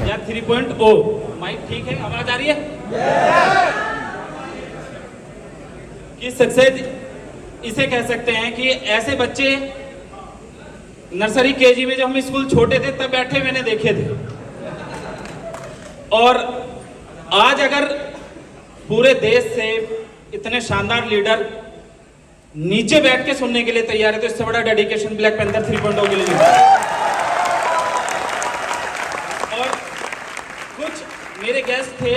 या 3.0। माइक ठीक है, आवाज आ रही है? कि सक्सेस इसे कह सकते हैं कि ऐसे बच्चे नर्सरी केजी में जब हम स्कूल छोटे थे तब बैठे मैंने देखे थे, और आज अगर पूरे देश से इतने शानदार लीडर नीचे बैठ के सुनने के लिए तैयार है तो इससे बड़ा डेडिकेशन ब्लैक पैंथर 3.0 के लिए नहीं है। और कुछ मेरे गेस्ट थे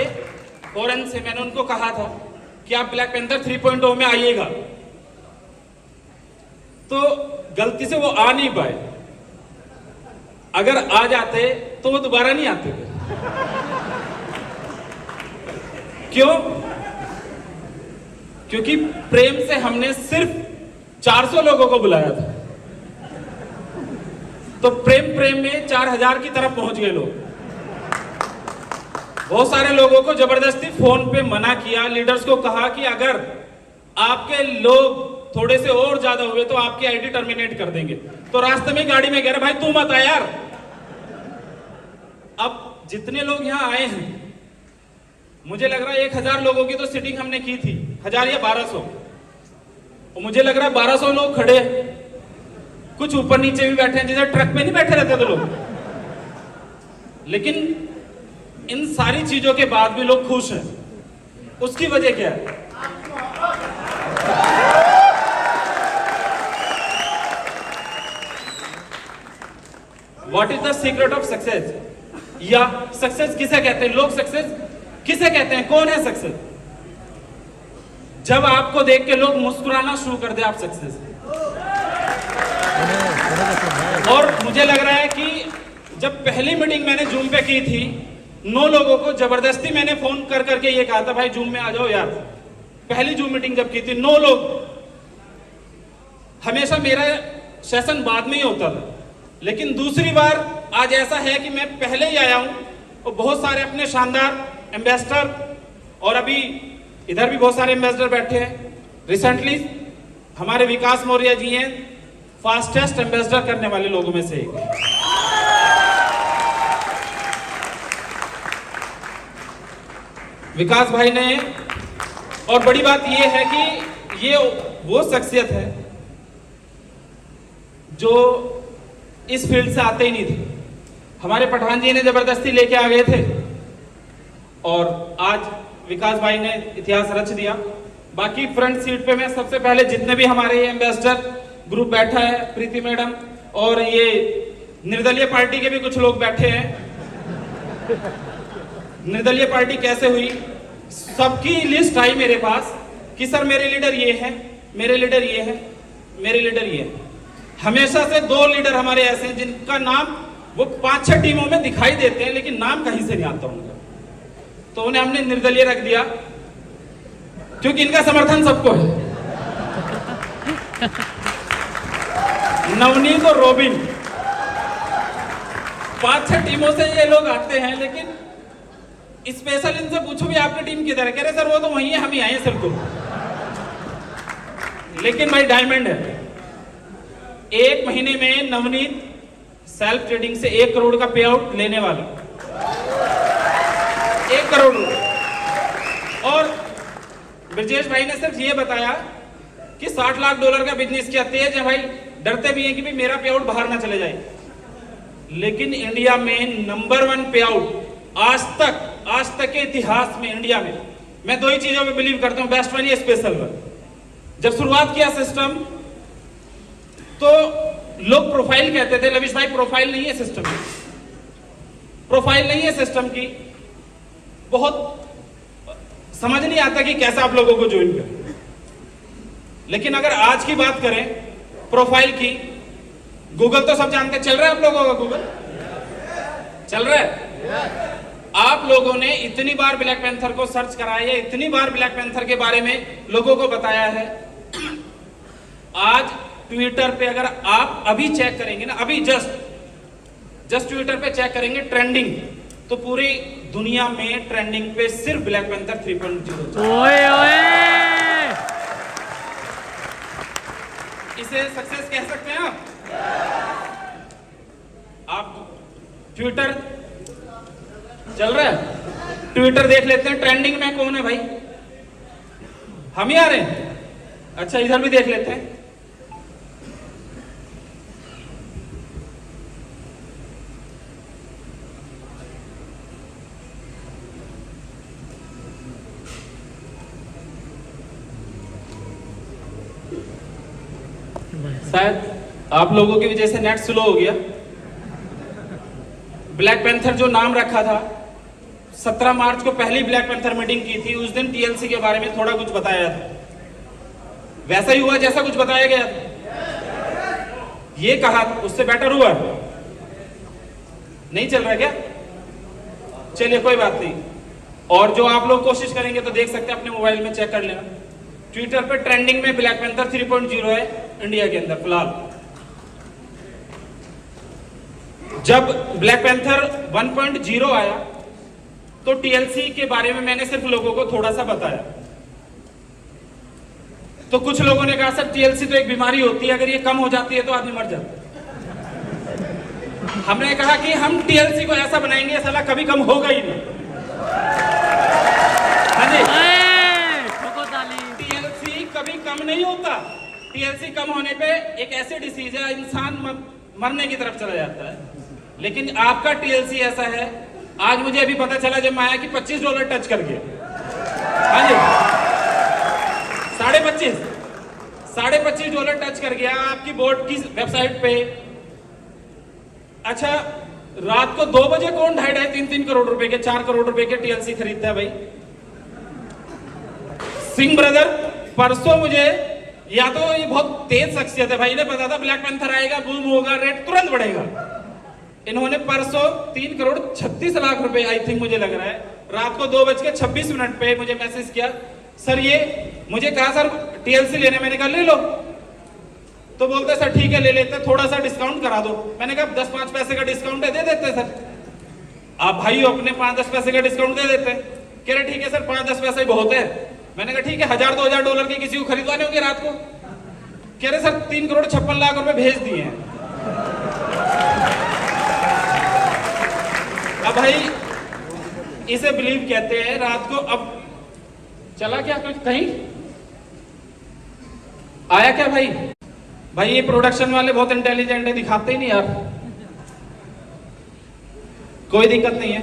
फॉरेन से, मैंने उनको कहा था कि आप ब्लैक पैंथर 3.0 में आइएगा, तो गलती से वो आ नहीं पाए। अगर आ जाते तो वो दोबारा नहीं आते थे। क्यों? क्योंकि प्रेम से हमने सिर्फ 400 लोगों को बुलाया था, तो प्रेम में 4000 की तरफ पहुंच गए लोग। बहुत सारे लोगों को जबरदस्ती फोन पे मना किया, लीडर्स को कहा कि अगर आपके लोग थोड़े से और ज्यादा हुए तो आपकी आईडी टर्मिनेट कर देंगे। तो रास्ते में गाड़ी में कह रहे भाई तू मत आ यार। अब जितने लोग यहां आए हैं, मुझे लग रहा है 1000 लोगों की तो सीटिंग हमने की थी, 1000 या 1200, और मुझे लग रहा है 1200 लोग खड़े, कुछ ऊपर नीचे भी बैठे हैं, जैसे ट्रक में नहीं बैठे रहते थे लोग। लेकिन इन सारी चीजों के बाद भी लोग खुश हैं। उसकी वजह क्या है? What is the secret of success? या सक्सेस किसे कहते हैं? लोग सक्सेस किसे कहते हैं? कौन है सक्सेस? जब आपको देख के लोग मुस्कुराना शुरू कर दे, आप सक्सेस। और मुझे लग रहा है कि जब पहली मीटिंग मैंने जूम पे की थी, 9 लोगों को जबरदस्ती मैंने फोन कर करके ये कहा था भाई जूम में आ जाओ यार। पहली जूम मीटिंग जब की थी 9 लोग। हमेशा मेरा सेशन बाद में ही होता था, लेकिन दूसरी बार आज ऐसा है कि मैं पहले ही आया हूं, और बहुत सारे अपने शानदार एम्बेसडर, और अभी इधर भी बहुत सारे एम्बेसडर बैठे हैं। रिसेंटली हमारे विकास मौर्य जी हैं फास्टेस्ट एम्बेसडर करने वाले लोगों में से एक। विकास भाई ने, और बड़ी बात यह है कि ये वो शख्सियत है जो इस फील्ड से आते ही नहीं थे। हमारे पठान जी ने जबरदस्ती लेके आ गए थे, और आज विकास भाई ने इतिहास रच दिया। बाकी फ्रंट सीट पे मैं सबसे पहले जितने भी हमारे एम्बेसडर ग्रुप बैठा है, प्रीति मैडम और ये निर्दलीय पार्टी के भी कुछ लोग बैठे हैं। निर्दलीय पार्टी कैसे हुई, सबकी लिस्ट आई मेरे पास कि सर मेरे लीडर ये है, मेरे लीडर ये है, मेरे लीडर ये है। हमेशा से 2 लीडर हमारे ऐसे हैं जिनका नाम वो 5-6 टीमों में दिखाई देते हैं, लेकिन नाम कहीं से नहीं आता उनका, तो उन्हें हमने निर्दलीय रख दिया क्योंकि इनका समर्थन सबको है। नवनीत और रोबिन, 5-6 टीमों से ये लोग आते हैं, लेकिन स्पेशल इनसे पूछो भी आपकी टीम किधर है, कह रहे सर वो तो वही है, हम ही आए हैं सिर्फ तो। लेकिन भाई डायमंड है। 1 महीने में नवनीत सेल्फ ट्रेडिंग से 1 करोड़ का पे आउट लेने वाला, 1 करोड़। और ब्रजेश भाई ने सिर्फ ये बताया कि $60 लाख का बिजनेस किया। तेज है भाई, डरते भी हैं कि भाई मेरा पे आउट बाहर ना चले जाए, लेकिन इंडिया में नंबर 1 पे आउट आज तक के इतिहास में इंडिया में। मैं 2 ही चीजों में बिलीव करता हूं, बेस्ट वाली स्पेशल वन। जब शुरुआत किया सिस्टम तो लोग प्रोफाइल कहते थे, लविश भाई प्रोफाइल नहीं है सिस्टम की, प्रोफाइल नहीं है सिस्टम की। बहुत समझ नहीं आता कि कैसे आप लोगों को ज्वाइन करें। लेकिन अगर आज की बात करें प्रोफाइल की, गूगल तो सब जानते, चल रहा है आप लोगों का? गूगल चल रहा है? आप लोगों ने इतनी बार ब्लैक पैंथर को सर्च कराया है, इतनी बार ब्लैक पैंथर के बारे में लोगों को बताया है। आज ट्विटर पे अगर आप अभी चेक करेंगे ना, अभी जस्ट ट्विटर पे चेक करेंगे ट्रेंडिंग, तो पूरी दुनिया में ट्रेंडिंग पे सिर्फ ब्लैक पैंथर 3.0। इसे सक्सेस कह सकते हैं आप ट्विटर चल रहा है? ट्विटर देख लेते हैं, ट्रेंडिंग में कौन है भाई? हम ही आ रहे हैं? अच्छा, इधर भी देख लेते हैं। शायद आप लोगों की वजह से नेट स्लो हो गया। ब्लैक पैंथर जो नाम रखा था, 17 मार्च को पहली ब्लैक पैंथर मीटिंग की थी, उस दिन टीएलसी के बारे में थोड़ा कुछ बताया था। वैसा ही हुआ जैसा कुछ बताया गया था। ये कहा उससे बेटर हुआ? नहीं चल रहा क्या? चलिए कोई बात नहीं। और जो आप लोग कोशिश करेंगे तो देख सकते हैं, अपने मोबाइल में चेक कर लेना। ट्विटर पे ट्रेंडिंग में ब्लैक पैंथर 3.0 है इंडिया के अंदर फिलहाल। जब ब्लैक पैंथर 1.0 आया तो टीएलसी के बारे में मैंने सिर्फ लोगों को थोड़ा सा बताया। तो कुछ लोगों ने कहा सर टीएलसी तो एक बीमारी होती है, अगर ये कम हो जाती है तो आदमी मर जाता है। हमने कहा कि हम टीएलसी को ऐसा बनाएंगे साला कभी कम होगा ही नहीं। हाँ जी, टीएलसी कभी कम नहीं होता। टीएलसी कम होने पे एक ऐसी डिसीज है, इंसान मरने की तरफ चला जाता है। लेकिन आपका टीएलसी ऐसा है, आज मुझे अभी पता चला जब मैं आया कि $25 टच कर गया। हाँ जी, $25.5 टच कर गया आपकी बोर्ड की वेबसाइट पे। अच्छा, रात को 2 बजे कौन 2.5-3 करोड़ रुपए के, 4 करोड़ रुपए के टीएलसी खरीदता है भाई? सिंह ब्रदर परसों मुझे, या तो ये बहुत तेज शख्सियत है भाई, इन्हें पता था ब्लैक पैंथर आएगा, बूम होगा, रेट तुरंत बढ़ेगा। इन्होंने परसों 3.36 करोड़ रुपए आई थिंक मुझे लग रहा है, रात को 2:26 पे मुझे मैसेज किया, सर ये मुझे कहा सर टीएलसी लेने, मैंने कहा ले लो। तो बोलते सर ठीक है ले लेते, थोड़ा सा डिस्काउंट करा दो। मैंने कहा 10-5 पैसे का डिस्काउंट है, दे देते सर। आप भाई अपने 5-10 पैसे का डिस्काउंट दे देते। कह रहे ठीक है सर 5-10 पैसे ही बहुत है। मैंने कहा ठीक है, $1000-2000 के किसी को खरीदवाने होंगे रात को। कह रहे सर 3.56 करोड़ रुपए भेज दिए हैं। अब भाई इसे बिलीव कहते हैं। रात को अब चला क्या कुछ कहीं आया क्या भाई? भाई ये प्रोडक्शन वाले बहुत इंटेलिजेंट है, दिखाते ही नहीं यार। कोई दिक्कत नहीं है।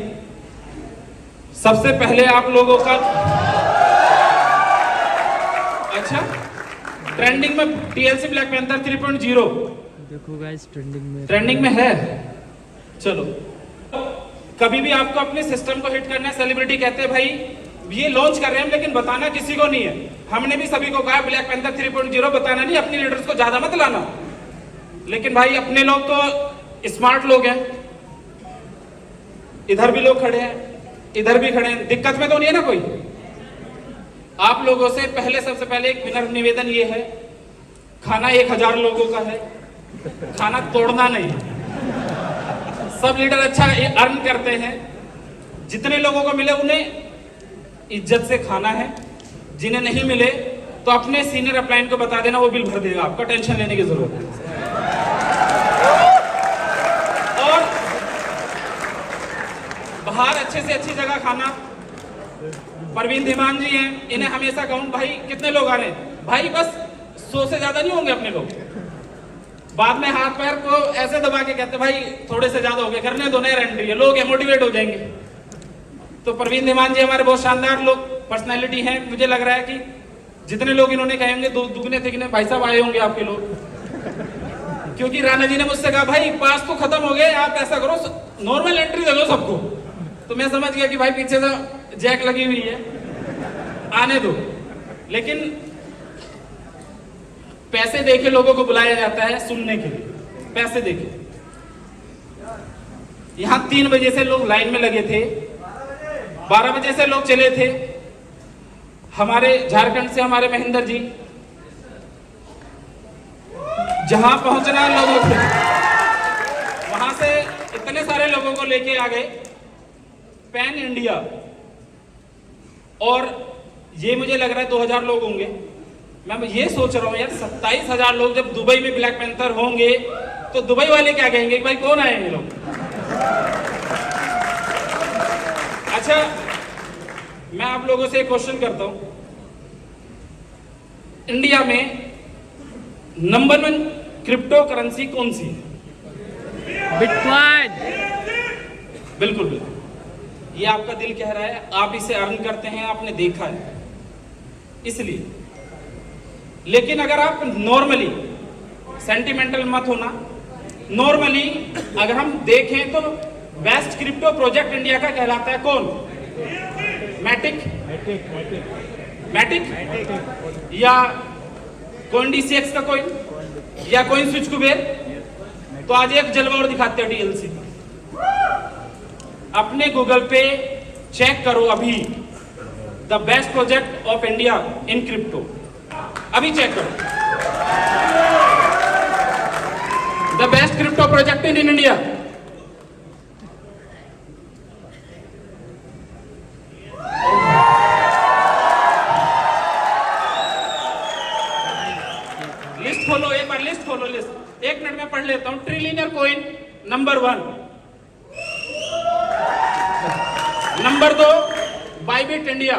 सबसे पहले आप लोगों का अच्छा, ट्रेंडिंग में टीएलसी ब्लैक पैंथर 3.0 देखो गाइस, ट्रेंडिंग में है। चलो, कभी भी आपको अपने सिस्टम को हिट करना है, सेलिब्रिटी कहते हैं भाई ये लॉन्च कर रहे हैं लेकिन बताना किसी को नहीं है। हमने भी सभी को कहा ब्लैक पैंथर 3.0 बताना नहीं, अपने लीडर्स को ज्यादा मत लाना। लेकिन भाई अपने लोग तो स्मार्ट लोग हैं, इधर भी लोग खड़े हैं, इधर भी खड़े हैं, दिक्कत में तो नहीं है ना कोई। आप लोगों से पहले सबसे पहले एक विनम्र निवेदन ये है, खाना 1000 लोगों का है, खाना तोड़ना नहीं। सब लीडर अच्छा अर्न करते हैं, जितने लोगों को मिले उन्हें इज्जत से खाना है, जिन्हें नहीं मिले तो अपने सीनियर अपलाइन को बता देना, वो बिल भर देगा, आपका टेंशन लेने की जरूरत है। और बाहर अच्छे से अच्छी जगह खाना। परवीन धीमान जी हैं, इन्हें हमेशा कहूं भाई कितने लोग आ रहे हैं भाई, बस 100 से ज्यादा नहीं होंगे अपने लोग। बाद में हाथ पैर को ऐसे दबा के कहते भाई थोड़े से ज्यादा हो गए, करने दो, नया एंट्री है, लोग मोटिवेट हो जाएंगे। तो परवीन धीमान जी हमारे बहुत शानदार लोग, पर्सनैलिटी हैं। मुझे लग रहा है कि जितने लोग इन्होंने कहेंगे दुगने तिगने भाई साहब आए होंगे आपके लोग। क्योंकि राणा जी ने मुझसे कहा भाई पास तो खत्म हो गए, आप ऐसा करो नॉर्मल एंट्री दे दो सबको। तो मैं समझ गया कि भाई पीछे से जैक लगी हुई है, आने दो। लेकिन पैसे देके लोगों को बुलाया जाता है सुनने के लिए, पैसे देके। यहां 3 बजे से लोग लाइन में लगे थे, 12 बजे से लोग चले थे। हमारे झारखंड से हमारे महेंद्र जी जहां पहुंचना लोगों थे, वहां से इतने सारे लोगों को लेके आ गए पैन इंडिया। और ये मुझे लग रहा है 2000 लोग होंगे। मैं ये सोच रहा हूँ यार 27,000 लोग जब दुबई में ब्लैक पैंथर होंगे तो दुबई वाले क्या कहेंगे कि भाई कौन आए ये लोग। अच्छा, मैं आप लोगों से एक क्वेश्चन करता हूं, इंडिया में नंबर 1 क्रिप्टो करेंसी कौन सी है? बिटकॉइन। बिल्कुल बिल्कुल, ये आपका दिल कह रहा है, आप इसे अर्न करते हैं, आपने देखा है इसलिए। लेकिन अगर आप नॉर्मली, सेंटिमेंटल मत होना, नॉर्मली अगर हम देखें तो बेस्ट क्रिप्टो प्रोजेक्ट इंडिया का कहलाता है कौन? मैटिक, मैटिक या CoinDCX का कोइन या कोइन स्विच कुबेर। तो आज एक जलवा और दिखाते हैं TLC का। अपने गूगल पे चेक करो अभी, the best project of India in crypto, अभी चेक करो, the best crypto project in India. List खोलो, एक बार लिस्ट खोलो, लिस्ट 1 मिनट में पढ़ लेता हूं। Trillionaire coin number 1, number 2 Bybit India,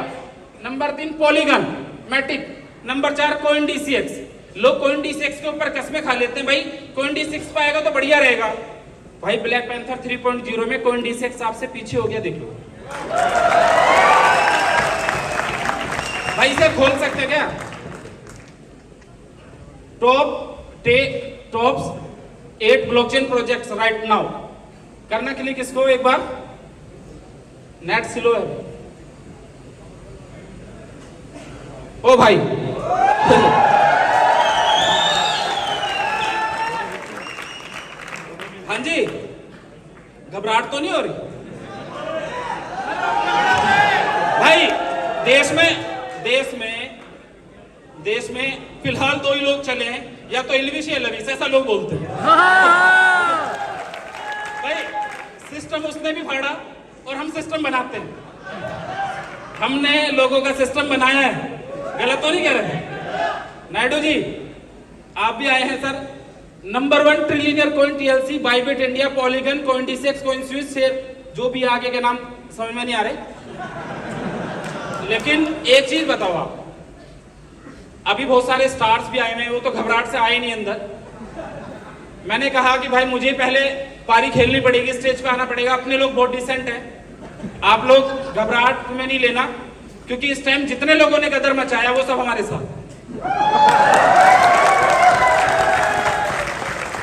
number 3 Polygon, Matic, number 4 CoinDCX। लोग CoinDCX के ऊपर कसमें खा लेते हैं, भाई CoinDCX पाएगा तो बढ़िया रहेगा। भाई ब्लैक पैंथर 3.0 में CoinDCX आपसे पीछे हो गया, देख लो भाई, इसे खोल सकते क्या? Top 8 blockchain projects right now. करना के लिए किसको? एक बार नेट स्लो है ओ भाई हाँ जी, घबराहट तो नहीं हो रही भाई? देश में फिलहाल 2 ही लोग चले हैं, या तो एलविश या लविश, ऐसा लोग बोलते हैं भाई। सिस्टम उसने भी फाड़ा और हम सिस्टम बनाते हैं। हमने लोगों का सिस्टम बनाया है, गलत तो नहीं कह रहे? नायडू जी आप भी आए हैं sir. Number 1 trillionaire coin TLC, Bybit India, polygon, CoinDCX, coin switch, जो भी आगे के नाम समझ में नहीं आ रहे। लेकिन एक चीज बताओ आप, अभी बहुत सारे स्टार्स भी आए हैं, वो तो घबराहट से आए नहीं अंदर। मैंने कहा कि भाई मुझे पहले पारी खेलनी पड़ेगी, स्टेज पे आना पड़ेगा। अपने लोग बहुत डिसेंट हैं, आप लोग घबराहट में नहीं लेना, क्योंकि इस टाइम जितने लोगों ने गदर मचाया वो सब हमारे साथ।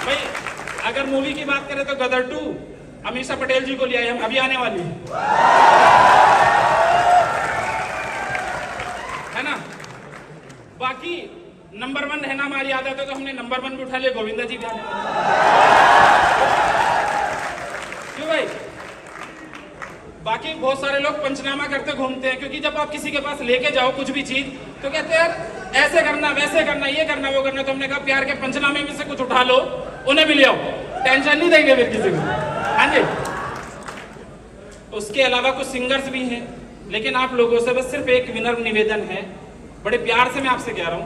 भाई अगर मूवी की बात करें तो गदर 2 अमीषा पटेल जी को ले आए हम, अभी आने वाली है ना। बाकी नंबर 1 रहना हमारी आदत है, तो हमने नंबर 1 भी उठा लिया, गोविंदा जी भी आने क्यों भाई? बाकी बहुत सारे लोग पंचनामा करते घूमते हैं, क्योंकि जब आप किसी के पास लेके जाओ कुछ भी चीज तो कहते हैं यार ऐसे करना, वैसे करना, ये करना, वो करना। तो हमने कहा प्यार के पंचनामे में से कुछ उठा लो, उन्हें भी ले आओ, टेंशन नहीं देंगे फिर किसी को। हाँ जी, उसके अलावा कुछ सिंगर्स भी हैं, लेकिन आप लोगों से बस सिर्फ एक विनम्र निवेदन है, बड़े प्यार से मैं आपसे कह रहा हूं,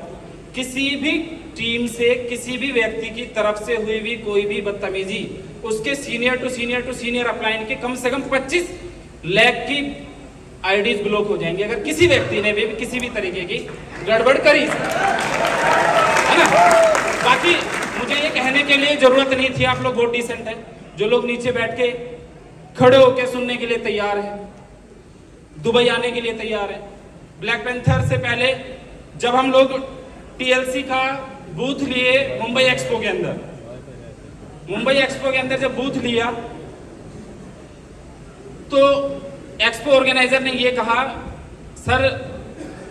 किसी भी टीम से किसी भी व्यक्ति की तरफ से हुई भी कोई भी बदतमीजी, उसके सीनियर टू सीनियर अपलाइन के कम से कम 25 लाख की आईडीज ब्लॉक हो जाएंगे, अगर किसी व्यक्ति ने भी किसी भी तरीके की गड़बड़ करी, है ना। बाकी मुझे ये कहने के लिए जरूरत नहीं थी, आप लोग बहुत डिसेंट हैं। जो लोग नीचे बैठ के खड़े होके सुनने के लिए तैयार हैं, दुबई आने के लिए तैयार हैं। ब्लैक पैंथर से पहले जब हम लोग TLC का बूथ लिए मुंबई एक्सपो के अंदर जब बूथ लिया तो एक्सपो ऑर्गेनाइजर ने ये कहा, सर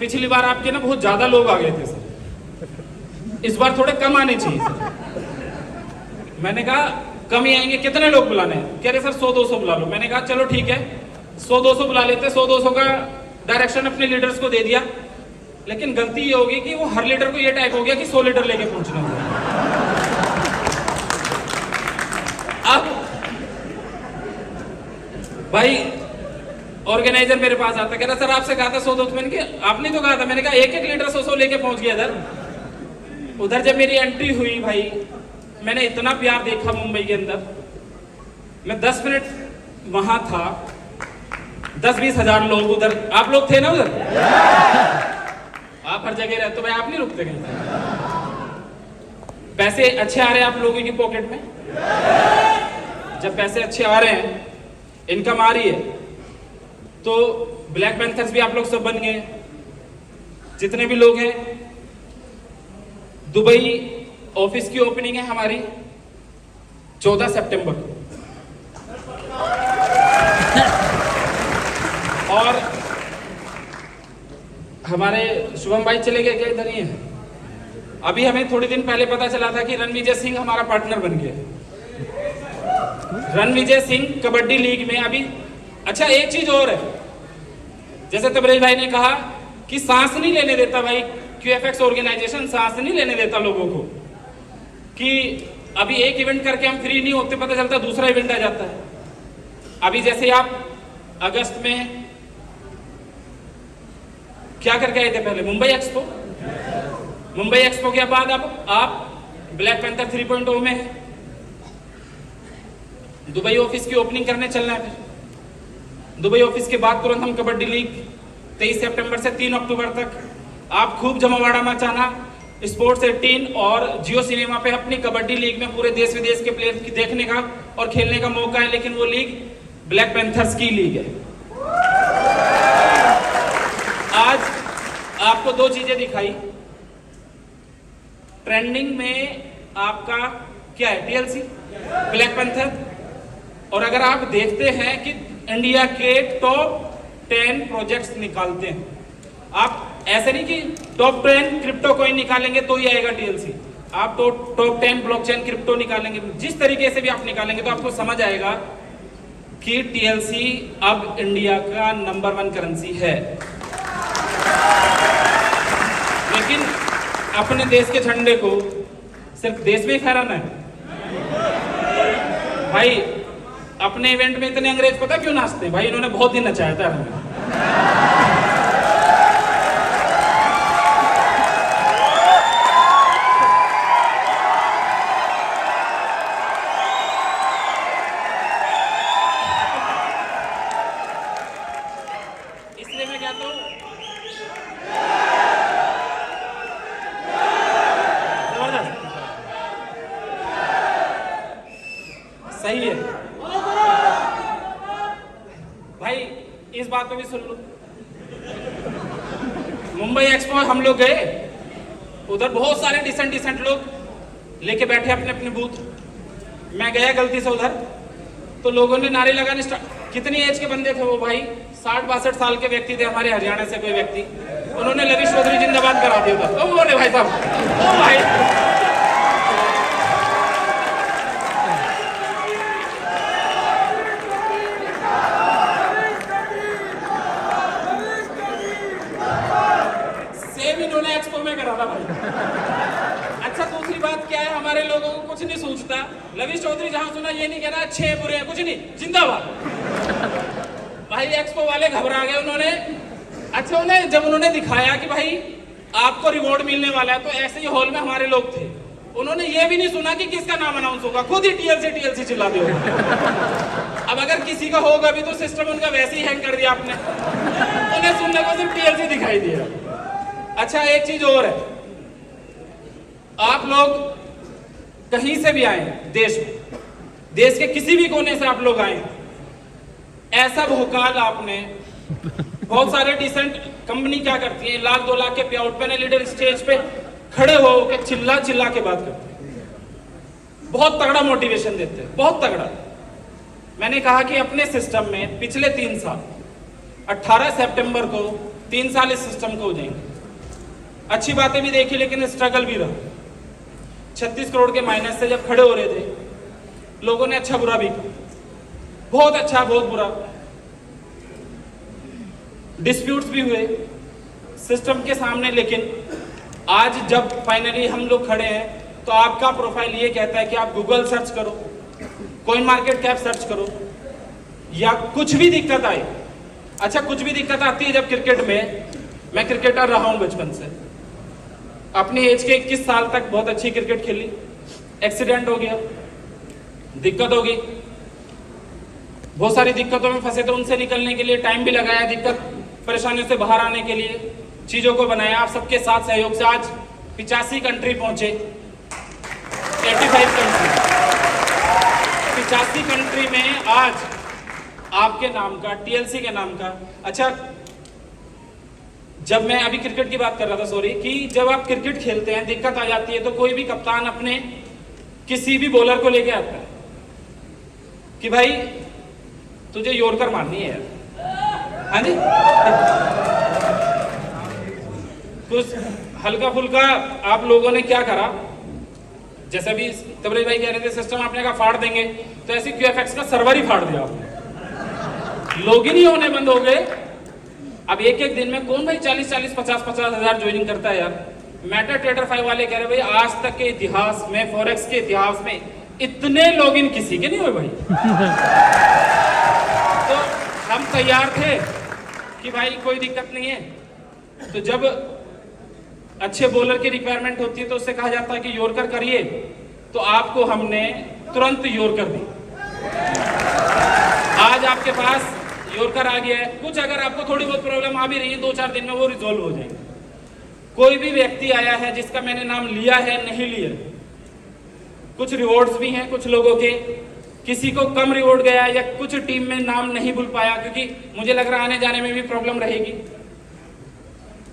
पिछली बार आपके ना बहुत ज्यादा लोग आ गए थे सर, इस बार थोड़े कम आने चाहिए सर। मैंने कहा कम ही आएंगे, कितने लोग बुलाने हैं? कह रहे सर 100-200 बुला लो। मैंने कहा चलो ठीक है 100-200 बुला लेते। 100-200 का डायरेक्शन अपने लीडर्स को दे दिया, लेकिन गलती ये होगी कि वो हर लीडर को ये टाइप हो गया कि 100 लीटर लेके पहुंचना होगा। अब भाई ऑर्गेनाइजर मेरे पास आता, कह रहा सर आपसे कहा था 100-200, मैंने कहा आपने तो कहा था। मैंने कहा एक लीटर 100 लेके पहुंच गया इधर। उधर जब मेरी एंट्री हुई भाई, मैंने इतना प्यार देखा मुंबई के अंदर। मैं 10 मिनट वहां था, 10-20 हजार लोग उधर, आप लोग थे ना उधर? आप हर जगह रहते हो भाई, आप नहीं रुकते कहीं? पैसे अच्छे आ रहे हैं आप लोगों की पॉकेट में? जब पैसे अच्छे आ रहे हैं, इनकम आ रही है, तो ब्लैक पैंथर्स भी आप लोग सब बन गए, जितने भी लोग हैं। दुबई ऑफिस की ओपनिंग है हमारी 14 सितंबर को, और हमारे शुभम भाई चले गए क्या? इधर ही है। अभी हमें थोड़ी दिन पहले पता चला था कि रणविजय सिंह हमारा पार्टनर बन गया। रणविजय सिंह कबड्डी लीग में अभी। अच्छा, एक चीज और है, जैसे तबरेज भाई ने कहा कि सांस नहीं लेने देता भाई, QFX ऑर्गेनाइजेशन सांस नहीं लेने देता लोगों को, कि अभी एक इवेंट करके हम फ्री नहीं होते, पता चलता दूसरा इवेंट आ जाता है। अभी जैसे आप अगस्त में क्या करके आए थे? पहले मुंबई एक्सपो। मुंबई एक्सपो के बाद अब आप ब्लैक पैंथर 3.0 में है। दुबई ऑफिस की ओपनिंग करने चलना है। फिर दुबई ऑफिस के बाद तुरंत हम कबड्डी लीग 23 सितंबर से 3 अक्टूबर तक आप खूब जमावाड़ा मचाना। स्पोर्ट्स 18 और जियो सिनेमा पे अपनी कबड्डी लीग में पूरे देश विदेश के प्लेयर की देखने का और खेलने का मौका है, लेकिन वो लीग ब्लैक पैंथर्स की लीग है। आज आपको दो चीजें दिखाई। ट्रेंडिंग में आपका क्या है? TLC, black panther. और अगर आप देखते हैं कि इंडिया के टॉप 10 प्रोजेक्ट्स निकालते हैं, आप ऐसे नहीं कि टॉप 10 क्रिप्टो कॉइन निकालेंगे तो ही आएगा TLC। आप तो टॉप 10 ब्लॉकचेन क्रिप्टो निकालेंगे, जिस तरीके से भी आप निकालेंगे तो आपको समझ आएगा कि TLC अब इंडिया का नंबर 1 करेंसी है। लेकिन अपने देश के झंडे को सिर्फ देश में फहराना है भाई। अपने इवेंट में इतने अंग्रेज पता क्यों नाचते हैं भाई? इन्होंने बहुत दिन नचाया था हमें। इसलिए मैं कहता हूं जबरदस्त, सही है भाई। इस बात पे भी सुन लो, मुंबई एक्सपो हम लोग गए, उधर बहुत सारे डिसेंट लोग लेके बैठे अपने अपने बूथ। मैं गया गलती से उधर, तो लोगों ने नारे लगाने स्टार्ट। कितनी एज के बंदे थे वो भाई? 60-62 साल के व्यक्ति थे, हमारे हरियाणा से कोई व्यक्ति। उन्होंने लविश चौधरी जिंदाबाद करा दिया उधर। ओ बोले भाई साहब, ओ भाई इन्होंने एक्सपो में करा था भाई। अच्छा, दूसरी बात क्या है, हमारे लोगों को कुछ नहीं सूझता। लविश चौधरी जहां सुना ये नहीं कहना अच्छे बुरे हैं, कुछ नहीं, जिंदाबाद। भाई एक्सपो वाले घबरा गए। उन्होंने अच्छा उन्हें जब उन्होंने दिखाया कि भाई आपको रिवॉर्ड मिलने वाला है, तो ऐसे ही हॉल में हमारे लोग थे, उन्होंने ये भी नहीं सुना कि किसका नाम अनाउंस होगा, खुद ही TLC चिल्ला दिया। अब अगर किसी का होगा भी तो सिस्टम उनका वैसे ही हैंग कर दिया आपने, उन्हें सुनने को सिर्फ TLC दिखाई दिया। अच्छा, एक चीज और है, आप लोग कहीं से भी आए देश में, देश के किसी भी कोने से आप लोग आए, ऐसा भोकाल आपने। बहुत सारे डिसेंट कंपनी क्या करती है, 1-2 लाख के पे आउट पे लीडर स्टेज पे खड़े हो के चिल्ला चिल्ला के बात करते हैं, बहुत तगड़ा मोटिवेशन देते हैं, बहुत तगड़ा। मैंने कहा कि अपने सिस्टम में पिछले 3 साल 18 सितंबर को 3 साल इस सिस्टम को हो जाएंगे। अच्छी बातें भी देखी, लेकिन स्ट्रगल भी रहा। 36 करोड़ के माइनस से जब खड़े हो रहे थे, लोगों ने अच्छा बुरा भी कहा, बहुत अच्छा बहुत बुरा। डिस्प्यूट्स भी हुए सिस्टम के सामने, लेकिन आज जब फाइनली हम लोग खड़े हैं, तो आपका प्रोफाइल ये कहता है कि आप गूगल सर्च करो, कॉइन मार्केट कैप सर्च करो, या कुछ भी दिक्कत आए। अच्छा, कुछ भी दिक्कत आती है जब क्रिकेट में, मैं क्रिकेटर रहा हूं बचपन से, अपनी एज के 21 साल तक बहुत अच्छी क्रिकेट खेली, एक्सीडेंट हो गया, दिक्कत हो गई, बहुत सारी दिक्कतों में फंसे थे, उनसे निकलने के लिए टाइम भी लगाया, दिक्कत परेशानियों से बाहर आने के लिए चीजों को बनाया। आप सबके साथ सहयोग से आज 85 कंट्री पहुंचे, 85 कंट्री, 85 कंट्री में आज आपके नाम का, टीएलसी के नाम का। अच्छा, जब मैं अभी क्रिकेट की बात कर रहा था, सॉरी, कि जब आप क्रिकेट खेलते हैं दिक्कत आ जाती है तो कोई भी कप्तान अपने किसी भी बॉलर को लेके आता है कि भाई तुझे यॉर्कर मारनी है यार, हाँ जी, कुछ हल्का फुल्का आप लोगों ने क्या करा, जैसे भी तबरेज भाई कह रहे थे सिस्टम आपने कहा फाड़ देंगे, तो ऐसे QFX का सर्वर ही फाड़ दिया आपने, लॉगिन ही होने बंद हो गए। अब एक एक दिन में कौन भाई 40-40, 50-50 हजार ज्वाइनिंग करता है यार। मेटा ट्रेडर 5 वाले कह रहे भाई आज तक के इतिहास में, फॉरेक्स के इतिहास में इतने लॉगिन किसी के नहीं हुए भाई। तो हम तैयार थे कि भाई कोई दिक्कत नहीं है। तो जब अच्छे बॉलर की रिक्वायरमेंट होती है तो उससे कहा जाता है कि यॉर्कर करिए, तो आपको हमने तुरंत यॉर्कर दी। आज आपके पास यॉर्कर आ गया है। कुछ अगर आपको थोड़ी बहुत प्रॉब्लम आ भी रही है 2-4 दिन में वो रिजॉल्व हो जाएंगे। कोई भी व्यक्ति आया है जिसका मैंने नाम लिया है, नहीं लिया, कुछ रिवॉर्ड्स भी हैं कुछ लोगों के, किसी को कम रिवॉर्ड गया या कुछ टीम में नाम नहीं भूल पाया, क्योंकि मुझे लग रहा आने जाने में भी प्रॉब्लम रहेगी।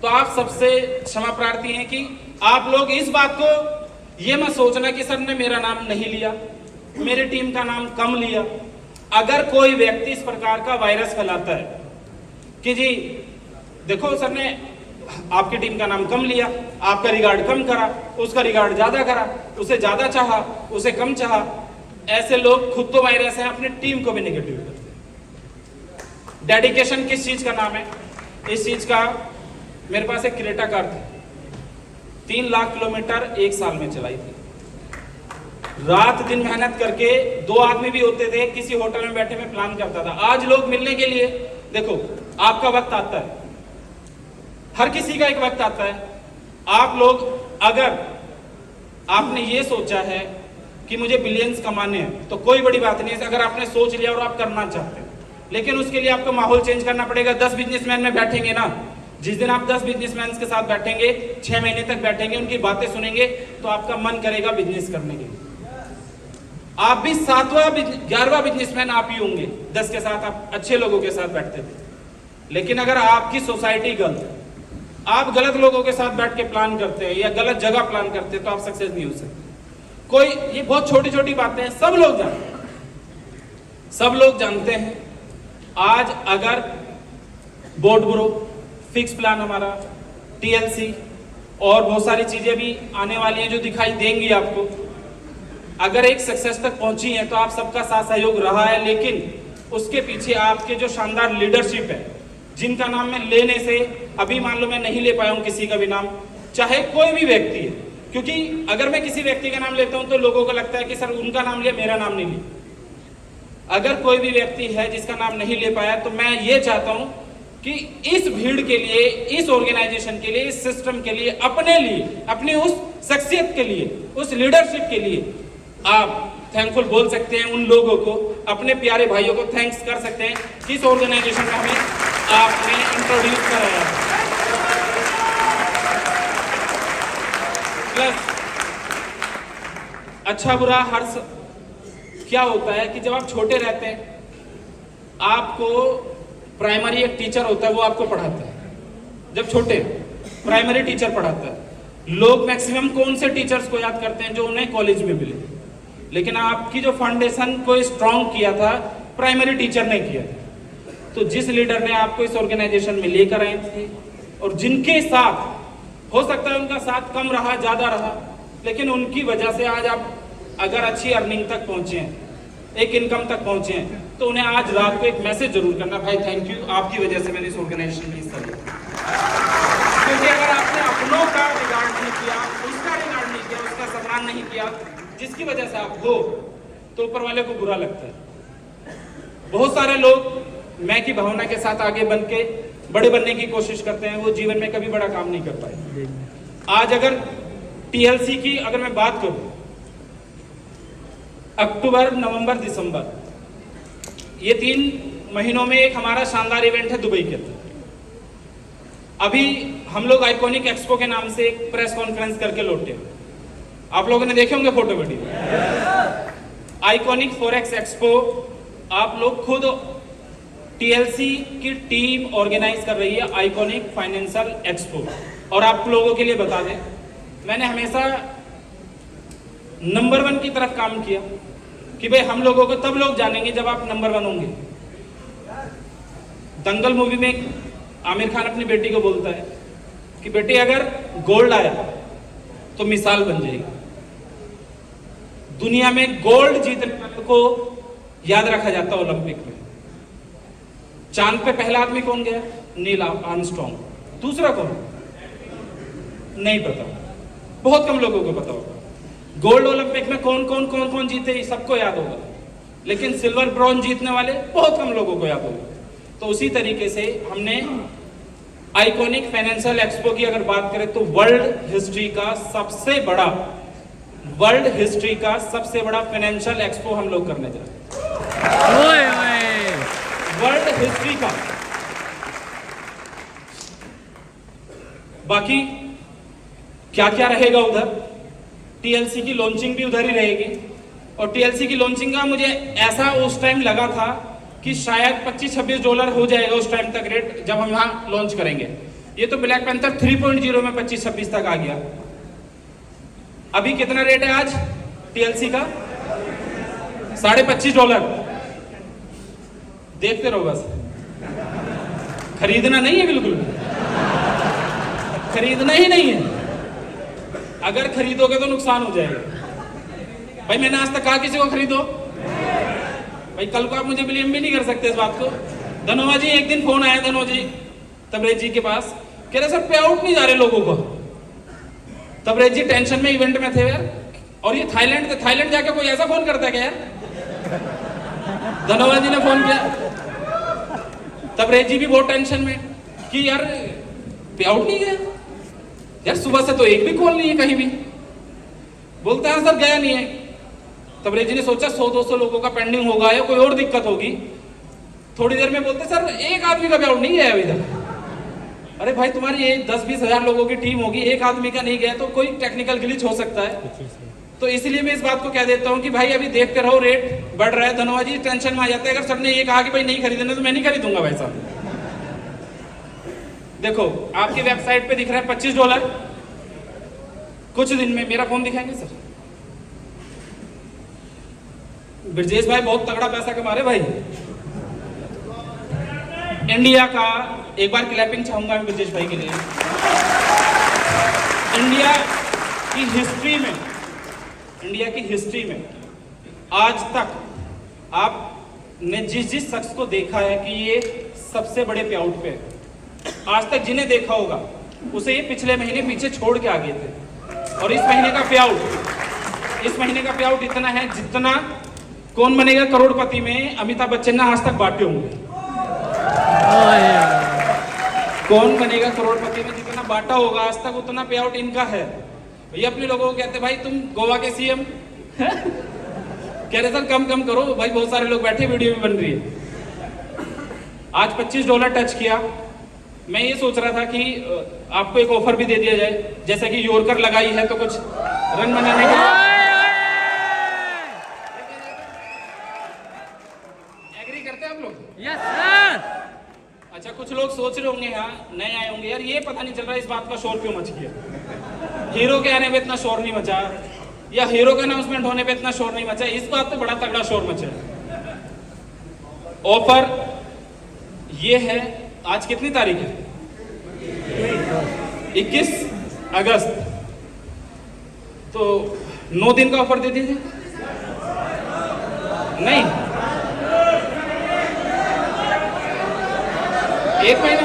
तो आप सबसे क्षमा प्रार्थी हैं कि आप लोग इस बात को ये मत सोचना कि सर ने मेरा नाम नहीं लिया, मेरी टीम का नाम कम लिया। अगर कोई व्यक्ति इस प्रकार का वायरस फैलाता है कि जी देखो सर ने आपकी टीम का नाम कम लिया, आपका रिगार्ड कम करा, उसका रिगार्ड ज्यादा करा, उसे ज्यादा चाहा, उसे कम चाहा, ऐसे लोग खुद तो वायरस है, अपनी टीम को भी नेगेटिव करते हैं। डेडिकेशन किस चीज का नाम है? इस चीज का मेरे पास एक क्रेटा कार थी, 3 लाख किलोमीटर 1 साल में चलाई थी, रात दिन मेहनत करके। 2 आदमी भी होते थे, किसी होटल में बैठे मैं प्लान करता था। आज लोग मिलने के लिए, देखो आपका वक्त आता है, हर किसी का एक वक्त आता है। आप लोग अगर आपने ये सोचा है कि मुझे बिलियंस कमाने हैं तो कोई बड़ी बात नहीं है। अगर आपने सोच लिया और आप करना चाहते हैं, लेकिन उसके लिए आपको माहौल चेंज करना पड़ेगा। 10 बिजनेसमैन में बैठेंगे ना, जिस दिन आप 10 बिजनेसमैन के साथ बैठेंगे, 6 महीने तक बैठेंगे, उनकी बातें सुनेंगे, तो आपका मन करेगा बिजनेस करने के लिए। आप भी 7वां 11वां बिजनेसमैन आप ही होंगे। 10 के साथ आप अच्छे लोगों के साथ बैठते थे, लेकिन अगर आपकी सोसाइटी गलत है, आप गलत लोगों के साथ बैठ के प्लान करते हैं या गलत जगह प्लान करते हैं, तो आप सक्सेस नहीं हो सकते। कोई ये बहुत छोटी छोटी बातें हैं, सब लोग जानते हैं, सब लोग जानते हैं। आज अगर बोर्ड ब्रो, फिक्स प्लान हमारा, टीएलसी और बहुत सारी चीजें भी आने वाली हैं जो दिखाई देंगी आपको, अगर एक सक्सेस तक पहुंची है तो आप सबका साथ सहयोग रहा है। लेकिन उसके पीछे आपके जो शानदार लीडरशिप है, जिनका नाम मैं लेने से, अभी मान लो मैं नहीं ले पाया हूं किसी का भी नाम, चाहे कोई भी व्यक्ति है, क्योंकि अगर मैं किसी व्यक्ति का नाम लेता हूं तो लोगों को लगता है कि सर उनका नाम लिया, मेरा नाम नहीं लिया। अगर कोई भी व्यक्ति है जिसका नाम नहीं ले पाया, तो मैं ये चाहता हूं कि इस भीड़ के लिए, इस ऑर्गेनाइजेशन के लिए, इस सिस्टम के लिए, अपने लिए, अपनी उस शख्सियत के लिए, उस लीडरशिप के लिए आप थैंकफुल बोल सकते हैं। उन लोगों को, अपने प्यारे भाइयों को थैंक्स कर सकते हैं कि इस ऑर्गेनाइजेशन में हमें आपने इंट्रोड्यूस कराया। प्लस अच्छा बुरा क्या होता है कि जब आप छोटे रहते हैं, आपको प्राइमरी एक टीचर होता है, वो आपको पढ़ाता है। जब छोटे प्राइमरी टीचर पढ़ाता है। लोग मैक्सिमम कौन से टीचर्स को याद करते हैं? जो उन्हें कॉलेज में मिले। लेकिन आपकी जो फाउंडेशन को स्ट्रॉन्ग किया था, प्राइमरी टीचर ने किया। तो जिस लीडर ने आपको इस ऑर्गेनाइजेशन में लेकर आए थे और जिनके साथ, हो सकता है उनका साथ कम रहा, ज्यादा रहा, लेकिन उनकी वजह से आज आप अगर अच्छी अर्निंग तक पहुंचे हैं, एक इनकम तक पहुंचे हैं, तो उन्हें आज रात को एक मैसेज जरूर करना, भाई थैंक यू, आपकी वजह से मैंने इस ऑर्गेनाइजेशन में हिस्सा लिया। क्योंकि अगर आपने अपनों का रिगार्ड नहीं किया, उसका रिगार्ड नहीं किया, उसका सम्मान नहीं किया, जिसकी वजह से आप हो, तो ऊपर वाले को बुरा लगता है। बहुत सारे लोग मैं की भावना के साथ आगे बन के बड़े बनने की कोशिश करते हैं, वो जीवन में कभी बड़ा काम नहीं कर पाए। आज अगर टीएलसी की अगर मैं बात करूं, अक्टूबर, नवंबर, दिसंबर ये 3 महीनों में एक हमारा शानदार इवेंट है दुबई के अंदर। अभी हम लोग आइकॉनिक एक्सपो के नाम से एक प्रेस कॉन्फ्रेंस करके लौटे। आप लोगों ने देखे होंगे photo video. Iconic forex expo आप लोग खुद टीएलसी की टीम ऑर्गेनाइज कर रही है, आइकॉनिक फाइनेंशियल एक्सपो। और आप लोगों के लिए बता दें, मैंने हमेशा नंबर 1 की तरफ काम किया कि भाई हम लोगों को तब लोग जानेंगे जब आप नंबर 1 होंगे। दंगल मूवी में आमिर खान अपनी बेटी को बोलता है कि बेटी अगर गोल्ड आया तो मिसाल बन जाएगी। दुनिया में गोल्ड जीतने वाले को याद रखा जाता है ओलंपिक में। चांद पे पहला आदमी कौन गया? Neil Armstrong. दूसरा कौन? नहीं पता, बहुत कम लोगों को पता होगा। गोल्ड ओलंपिक में कौन कौन जीते सबको याद होगा, लेकिन सिल्वर ब्रॉन्ज जीतने वाले बहुत कम लोगों को याद होगा। तो उसी तरीके से हमने आइकॉनिक फाइनेंशियल एक्सपो की अगर बात करें तो वर्ल्ड हिस्ट्री का सबसे बड़ा फाइनेंशियल एक्सपो हम लोग करने जा रहे हैं। वर्ल्ड हिस्ट्री का। बाकी क्या क्या रहेगा उधर? टीएलसी की लॉन्चिंग भी उधर ही रहेगी। और टीएलसी की लॉन्चिंग का मुझे ऐसा उस टाइम लगा था कि शायद $25-26 हो जाएगा उस टाइम तक रेट, जब हम यहाँ लॉन्च करेंगे। ये तो ब्लैक पैंथर 3.0 में 25-26 तक आ गया। अभी कितना रेट है आज टीएलसी का? $25.5। देखते रहो बस, खरीदना नहीं है, बिल्कुल खरीदना ही नहीं है। अगर खरीदोगे तो नुकसान हो जाएगा। भाई मैंने आज तक कहा किसी को खरीदो, भाई कल को आप मुझे ब्लेम भी नहीं कर सकते इस बात को। धनोवा जी, एक दिन फोन आया धनोवा जी तबरेज जी के पास, कह रहे सर पे आउट नहीं जा रहे लोगों को। तबरेज जी टेंशन में इवेंट में थे यार, और ये थाईलैंड थे। थाईलैंड जाके कोई ऐसा फोन करता है क्या यार? धनोवा जी ने फोन किया, तबरेज जी भी बहुत टेंशन में कि यार पे आउट नहीं गया यार, सुबह से तो एक भी कॉल नहीं है कहीं भी। बोलता है सर गया नहीं है। तबरेज जी ने सोचा 100-200 लोगों का पेंडिंग होगा या कोई और दिक्कत होगी। थोड़ी देर में बोलते सर एक आदमी का पे आउट नहीं गया अभी तक। अरे भाई तुम्हारी 10-20 हजार लोगों की टीम होगी, एक आदमी का नहीं गया तो कोई टेक्निकल ग्लिच हो सकता है। तो इसलिए मैं इस बात को कह देता हूँ कि भाई अभी देखते रहो, रेट बढ़ रहा है। धनोवा जी टेंशन में आ जाते हैं। अगर सर ने ये कहा कि भाई नहीं खरीदना तो मैं नहीं खरीदूंगा भाई साहब। देखो आपकी वेबसाइट पे दिख रहा है $25। कुछ दिन में मेरा फोन दिखाएंगे सर। ब्रजेश भाई बहुत तगड़ा पैसा कमा रहे भाई। इंडिया का एक बार क्लैपिंग चाहूंगा मैं ब्रजेश भाई के लिए। इंडिया की हिस्ट्री में आज तक आपने जिस शख्स को देखा है कि ये सबसे बड़े पे आउट पे, आज तक जिन्हें देखा होगा उसे ये पिछले महीने पीछे छोड़ के आ गए थे। और इस महीने का पे आउट इतना है जितना कौन बनेगा करोड़पति में अमिताभ बच्चन ने आज तक बांटे होंगे। कौन बनेगा करोड़पति में जितना बांटा होगा आज तक उतना पे आउट इनका है। ये अपने लोगों को कहते भाई तुम गोवा के सीएम कह रहे सर कम करो भाई, बहुत सारे लोग बैठे, वीडियो भी बन रही है। आज $25 टच किया। मैं ये सोच रहा था कि आपको एक ऑफर भी दे दिया जाए, जैसे कि योरकर लगाई है तो कुछ रन बनाने के लिए। एग्री करते हैं आप लोग? Yes sir. अच्छा कुछ लोग सोच रहे होंगे यहाँ नए आए होंगे, यार ये पता नहीं चल रहा इस बात का शोर क्यों मच गया। हीरो के आने पे इतना शोर नहीं मचा, या हीरो का अनाउंसमेंट होने पे इतना शोर नहीं मचा। इस बात पे बड़ा तगड़ा शोर मचा। ऑफर ये है, आज कितनी तारीख है? 21 अगस्त। तो 9 दिन का ऑफर दे दीजिए। नहीं, 1 महीना।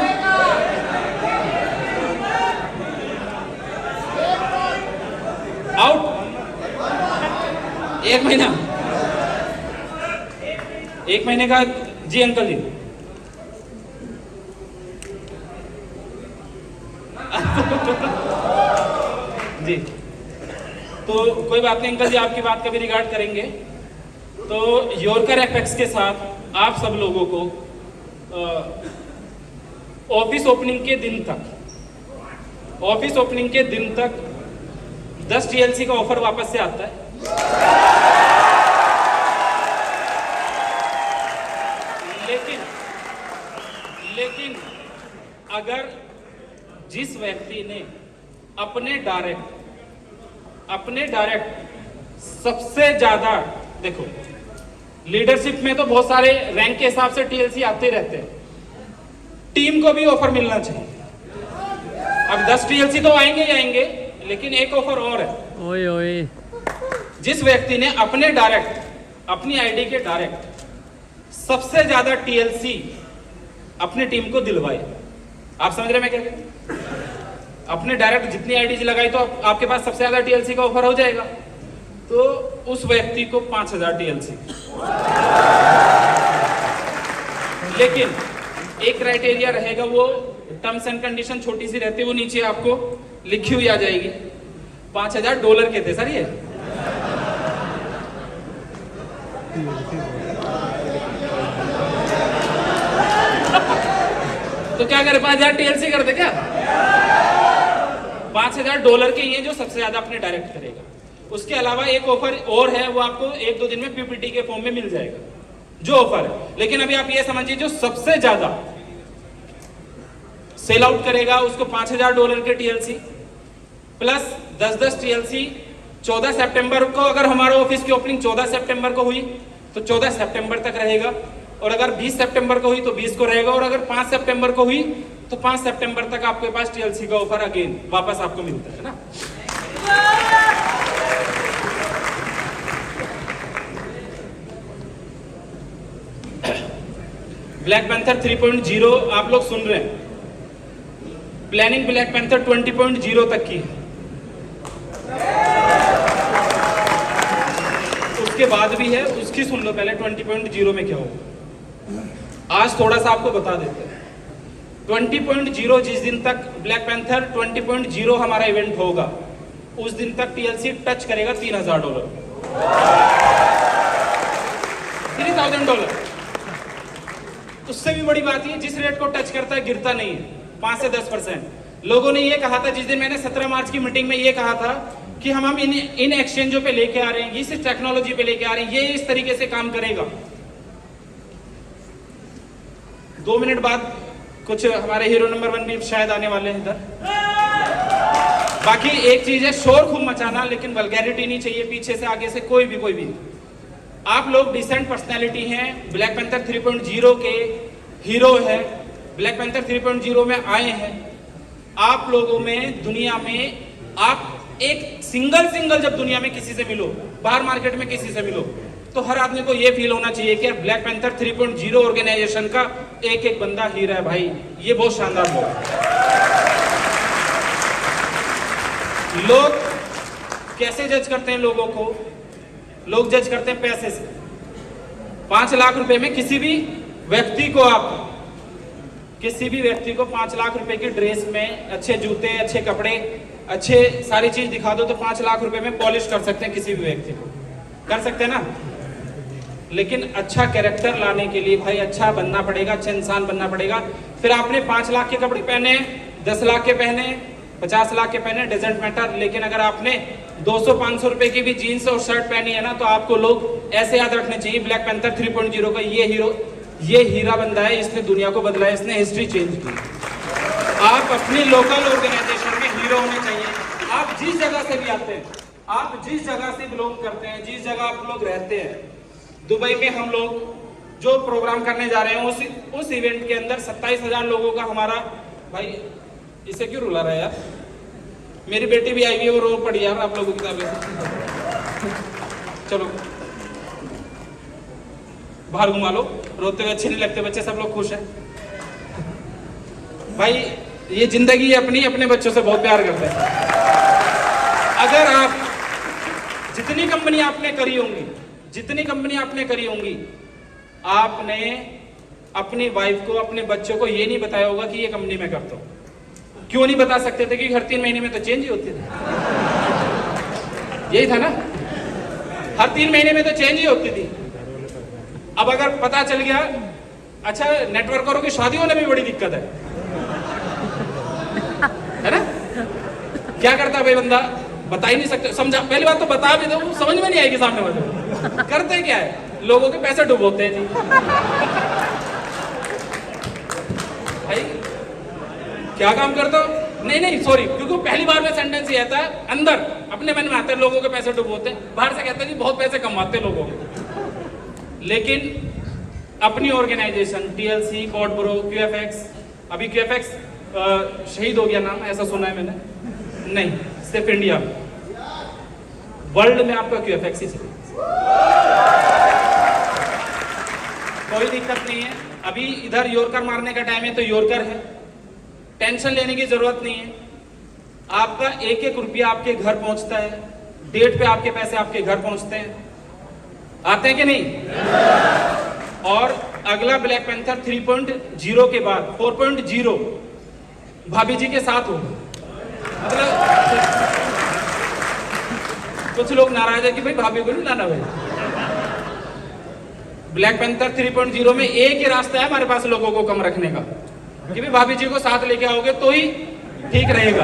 आउट 1 महीना, 1 महीने का जी अंकल जी। जी तो कोई बात नहीं अंकल जी, आपकी बात का भी रिगार्ड करेंगे। तो योरकर एफएक्स के साथ आप सब लोगों को ऑफिस ओपनिंग के दिन तक 10 TLC का ऑफर वापस से आता है। लेकिन अगर जिस व्यक्ति ने अपने डायरेक्ट सबसे ज्यादा, देखो लीडरशिप में तो बहुत सारे रैंक के हिसाब से TLC आते रहते हैं, टीम को भी ऑफर मिलना चाहिए। अब 10 TLC तो आएंगे ही आएंगे, लेकिन एक ऑफर और है। ओए ओए, जिस व्यक्ति ने अपनी आईडी के डायरेक्ट सबसे ज्यादा TLC अपनी टीम को दिलवाए, आप समझ रहे मैं क्या कह रहा हूं? अपने डायरेक्ट जितनी आईडी लगाई तो आपके पास सबसे ज्यादा TLC का ऑफर हो जाएगा, तो उस व्यक्ति को 5000 TLC। लेकिन एक क्राइटेरिया रहेगा, वो टर्म्स एंड कंडीशन छोटी सी रहती है, वो नीचे आपको लिखी हुई आ जाएगी। $5000 के थे सर ये। तो क्या करे, 5000 TLC कर दे क्या? $5000 के ये जो सबसे ज्यादा अपने डायरेक्ट करेगा। उसके अलावा एक ऑफर और है, वो आपको 1-2 दिन में PPT के फॉर्म में मिल जाएगा जो ऑफर है। लेकिन अभी आप ये समझिए, जो सबसे ज्यादा सेल आउट करेगा उसको $5000 के TLC प्लस 10-10 TLC 14 सितंबर को, अगर हमारा ऑफिस की ओपनिंग 14 सितंबर को हुई तो 14 सितंबर तक रहेगा, और अगर 20 सितंबर को हुई तो 20 को रहेगा, और अगर 5 सितंबर को हुई तो 5 सितंबर तक आपके पास TLC का ऑफर अगेन वापस आपको मिलता है ना। ब्लैक पैंथर 3.0 आप लोग सुन रहे हैं, प्लानिंग ब्लैक पैंथर 20.0 तक की है, उसके बाद भी है, उसकी सुन लो पहले 20.0 में क्या होगा। आज थोड़ा सा आपको बता देते हैं। 20.0 जिस दिन तक ब्लैक पैंथर 20.0 हमारा इवेंट होगा, उस दिन तक TLC टच करेगा $3000। $3000। उससे भी बड़ी बात ये, जिस रेट को टच करता है गिरता नहीं है, 5 से 10%। लोगों ने ये कहा था जिस दिन मैंने 17 मार्च की मीटिंग में ये कहा था कि हम इन एक्सचेंजों पे लेके आ रहे हैं, इस टेक्नोलॉजी पे लेके आ रहे हैं, ये इस तरीके से काम करेगा। 2 मिनट बाद कुछ हमारे हीरो नंबर 1 भी शायद आने वाले हैं इधर। बाकी एक चीज है, शोर खूब मचाना, लेकिन वल्गैरिटी नहीं चाहिए पीछे से आगे से कोई भी। आप लोग डिसेंट पर्सनैलिटी हैं, ब्लैक पैंथर 3.0 के हीरो है, ब्लैक पैंथर 3.0 में आए हैं। आप लोगों में दुनिया में आप एक सिंगल जब दुनिया में किसी से मिलो, बाहर मार्केट में किसी से मिलो, तो हर आदमी को यह फील होना चाहिए कि ब्लैक पैंथर 3.0 ऑर्गेनाइजेशन का एक बंदा हीरा है भाई, ये बहुत शानदार लोग। लोग कैसे जज करते हैं लोगों को? लोग जज करते हैं पैसे से। 5 लाख रुपए में किसी भी व्यक्ति को 5 लाख रुपए की ड्रेस में अच्छे जूते, अच्छे कपड़े, अच्छे सारी चीज दिखा दो तो 5 लाख रुपए में पॉलिश कर सकते हैं, किसी भी व्यक्ति को कर सकते हैं ना। लेकिन अच्छा कैरेक्टर लाने के लिए भाई अच्छा बनना पड़ेगा, अच्छा इंसान बनना पड़ेगा। फिर आपने 5 लाख के कपड़े पहने, 10 लाख के पहने, 50 लाख के पहने, डजंट मैटर। लेकिन अगर आपने 200-500 रुपए की भी जीन्स और शर्ट पहनी है ना, तो आपको लोग ऐसे याद रखने चाहिए, ब्लैक पैंथर 3.0 का ये हीरा बंदा है, इसने दुनिया को बदला है, इसने हिस्ट्री चेंज की। आप अपनी लोकल ऑर्गेनाइजेशन में हीरो होने चाहिए। आप जिस जगह से भी आते हैं, आप जिस जगह से बिलोंग करते हैं, जिस जगह आप लोग रहते हैं, दुबई में हम लोग जो प्रोग्राम करने जा रहे हैं उस इवेंट के अंदर 27,000 लोगों का हमारा, भाई इसे क्यों रुला रहा है यार, मेरी बेटी भी आई हुई है, वो रो पड़ी यार आप लोगों की तरफ। चलो बाहर घुमा लो, रोते हुए अच्छे नहीं लगते बच्चे, सब लोग खुश हैं भाई। ये जिंदगी अपने बच्चों से बहुत प्यार करते हैं। अगर आप जितनी कंपनी आपने करी होंगी, आपने अपनी वाइफ को, अपने बच्चों को ये नहीं बताया होगा कि ये कंपनी में करता हूं। क्यों नहीं बता सकते थे? क्योंकि हर 3 महीने में तो चेंज ही होती थी, यही था ना, हर 3 महीने में तो चेंज ही होती थी। अब अगर पता चल गया, अच्छा नेटवर्करों की शादी होने में बड़ी दिक्कत है ना? क्या करता है भाई बंदा, बता ही नहीं सकते, समझा, पहली बात तो बता भी दो, समझ में नहीं आएगी सामने वाले। करते क्या है, लोगों के पैसे डुबोते हैं जी। भाई क्या काम करते हो? नहीं सॉरी, क्योंकि पहली बार में सेंटेंस ही आता है, अंदर अपने मन में आते हैं लोगों के पैसे डुबोते हैं, बाहर से कहते हैं जी बहुत पैसे कमाते हैं लोगों के। लेकिन अपनी organisation TLC, code bro, QFX, अभी क्यूएफएक्स शहीद हो गया नाम, ऐसा सुना है मैंने, नहीं सिर्फ इंडिया में, वर्ल्ड में आपका क्यूएफएक्स ही कोई दिक्कत नहीं है। अभी इधर योरकर मारने का टाइम है तो योरकर है, टेंशन लेने की जरूरत नहीं है। आपका एक एक रुपया आपके घर पहुंचता है, डेट पे आपके पैसे आपके घर पहुंचते हैं, आते हैं कि नहीं? और अगला ब्लैक पैंथर 3.0 के बाद 4.0 भाभी जी के साथ हो। मतलब कुछ लोग नाराज है कि भाई भाभी को नहीं लाना भाई। ब्लैक पैंथर 3.0 में एक ही रास्ता है हमारे पास लोगों को कम रखने का, कि भाई भाभी जी को साथ लेके आओगे तो ही ठीक रहेगा।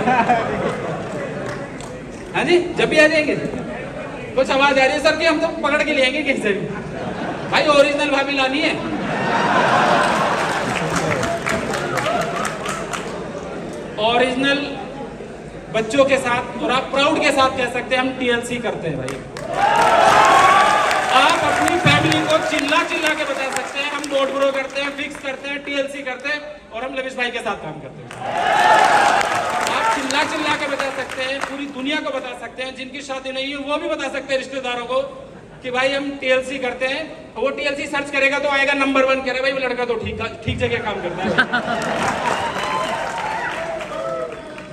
हाँ जी, जब भी आ जाएंगे कुछ आवाज आ रही है सर कि हम तो पकड़ के ले आएंगे कहीं से भी, भाई ओरिजिनल भाभी लानी है। ओरिजिनल बच्चों के साथ, और आप प्राउड के साथ कह सकते हैं हम टीएलसी करते हैं भाई। आप अपनी फैमिली को चिल्ला चिल्ला के बता सकते हैं हम कोड ब्रो करते हैं, फिक्स करते हैं, टीएलसी करते हैं, और हम लविश भाई के साथ काम करते हैं। आप चिल्ला चिल्ला के बता सकते हैं, पूरी दुनिया को बता सकते हैं, जिनकी शादी नहीं है वो भी बता सकते हैं रिश्तेदारों को कि भाई हम टीएलसी करते हैं। वो टीएलसी सर्च करेगा तो आएगा नंबर 1, कह रहे भाई वो लड़का तो ठीक जगह काम करता है।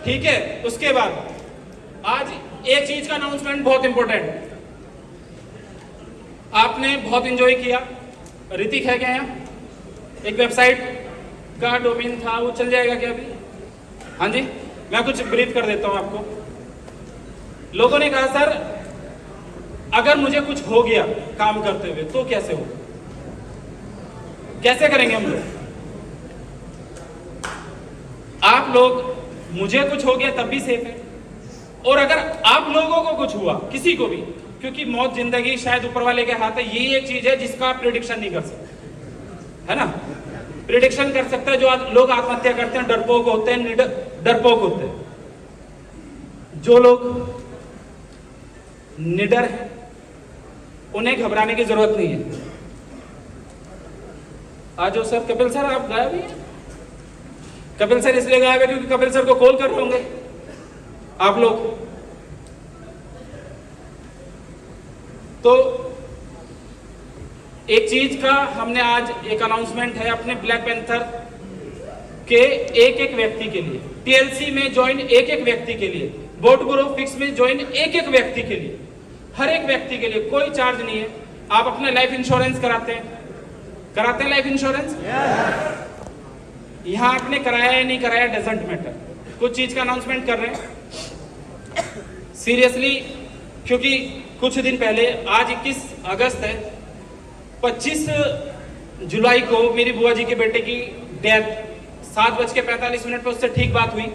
ठीक है, उसके बाद आज एक चीज का अनाउंसमेंट बहुत इंपॉर्टेंट, आपने बहुत एंजॉय किया, ऋतिक है क्या यहाँ? एक वेबसाइट का डोमेन था, वो चल जाएगा क्या अभी? हाँ जी, मैं कुछ ब्रीफ कर देता हूं आपको। लोगों ने कहा सर अगर मुझे कुछ हो गया काम करते हुए तो कैसे हो, कैसे करेंगे हम लोग? आप लोग, मुझे कुछ हो गया तब भी सेफ है, और अगर आप लोगों को कुछ हुआ, किसी को भी, क्योंकि मौत जिंदगी शायद ऊपर वाले के हाथ है, यही एक चीज है जिसका आप प्रिडिक्शन नहीं कर सकते, है ना? प्रिडिक्शन कर सकता है जो लोग आत्महत्या करते हैं, डरपोक होते हैं, डरपोक होते हैं। जो लोग निडर हैं उन्हें घबराने की जरूरत नहीं है। आज सर, कपिल सर आप गायब ही हैं। कपिल सर इसलिए गायब है क्योंकि कपिल सर को कॉल कर रहे होंगे आप लोग। तो एक चीज का हमने आज एक अनाउंसमेंट है अपने ब्लैक पैंथर के एक एक व्यक्ति के लिए, टीएलसी में ज्वाइन एक एक व्यक्ति के लिए, बोट ब्रो फिक्स में ज्वाइन एक एक व्यक्ति के लिए, हर एक व्यक्ति के लिए कोई चार्ज नहीं है। आप अपना लाइफ इंश्योरेंस कराते हैं लाइफ इंश्योरेंस? यहां आपने कराया या नहीं कराया डजंट मैटर। कुछ चीज का अनाउंसमेंट कर रहे हैं सीरियसली, क्योंकि कुछ दिन पहले, आज 21 अगस्त है, 25 जुलाई को मेरी बुआ जी के बेटे की डेथ 7:45 पे उससे ठीक बात हुई,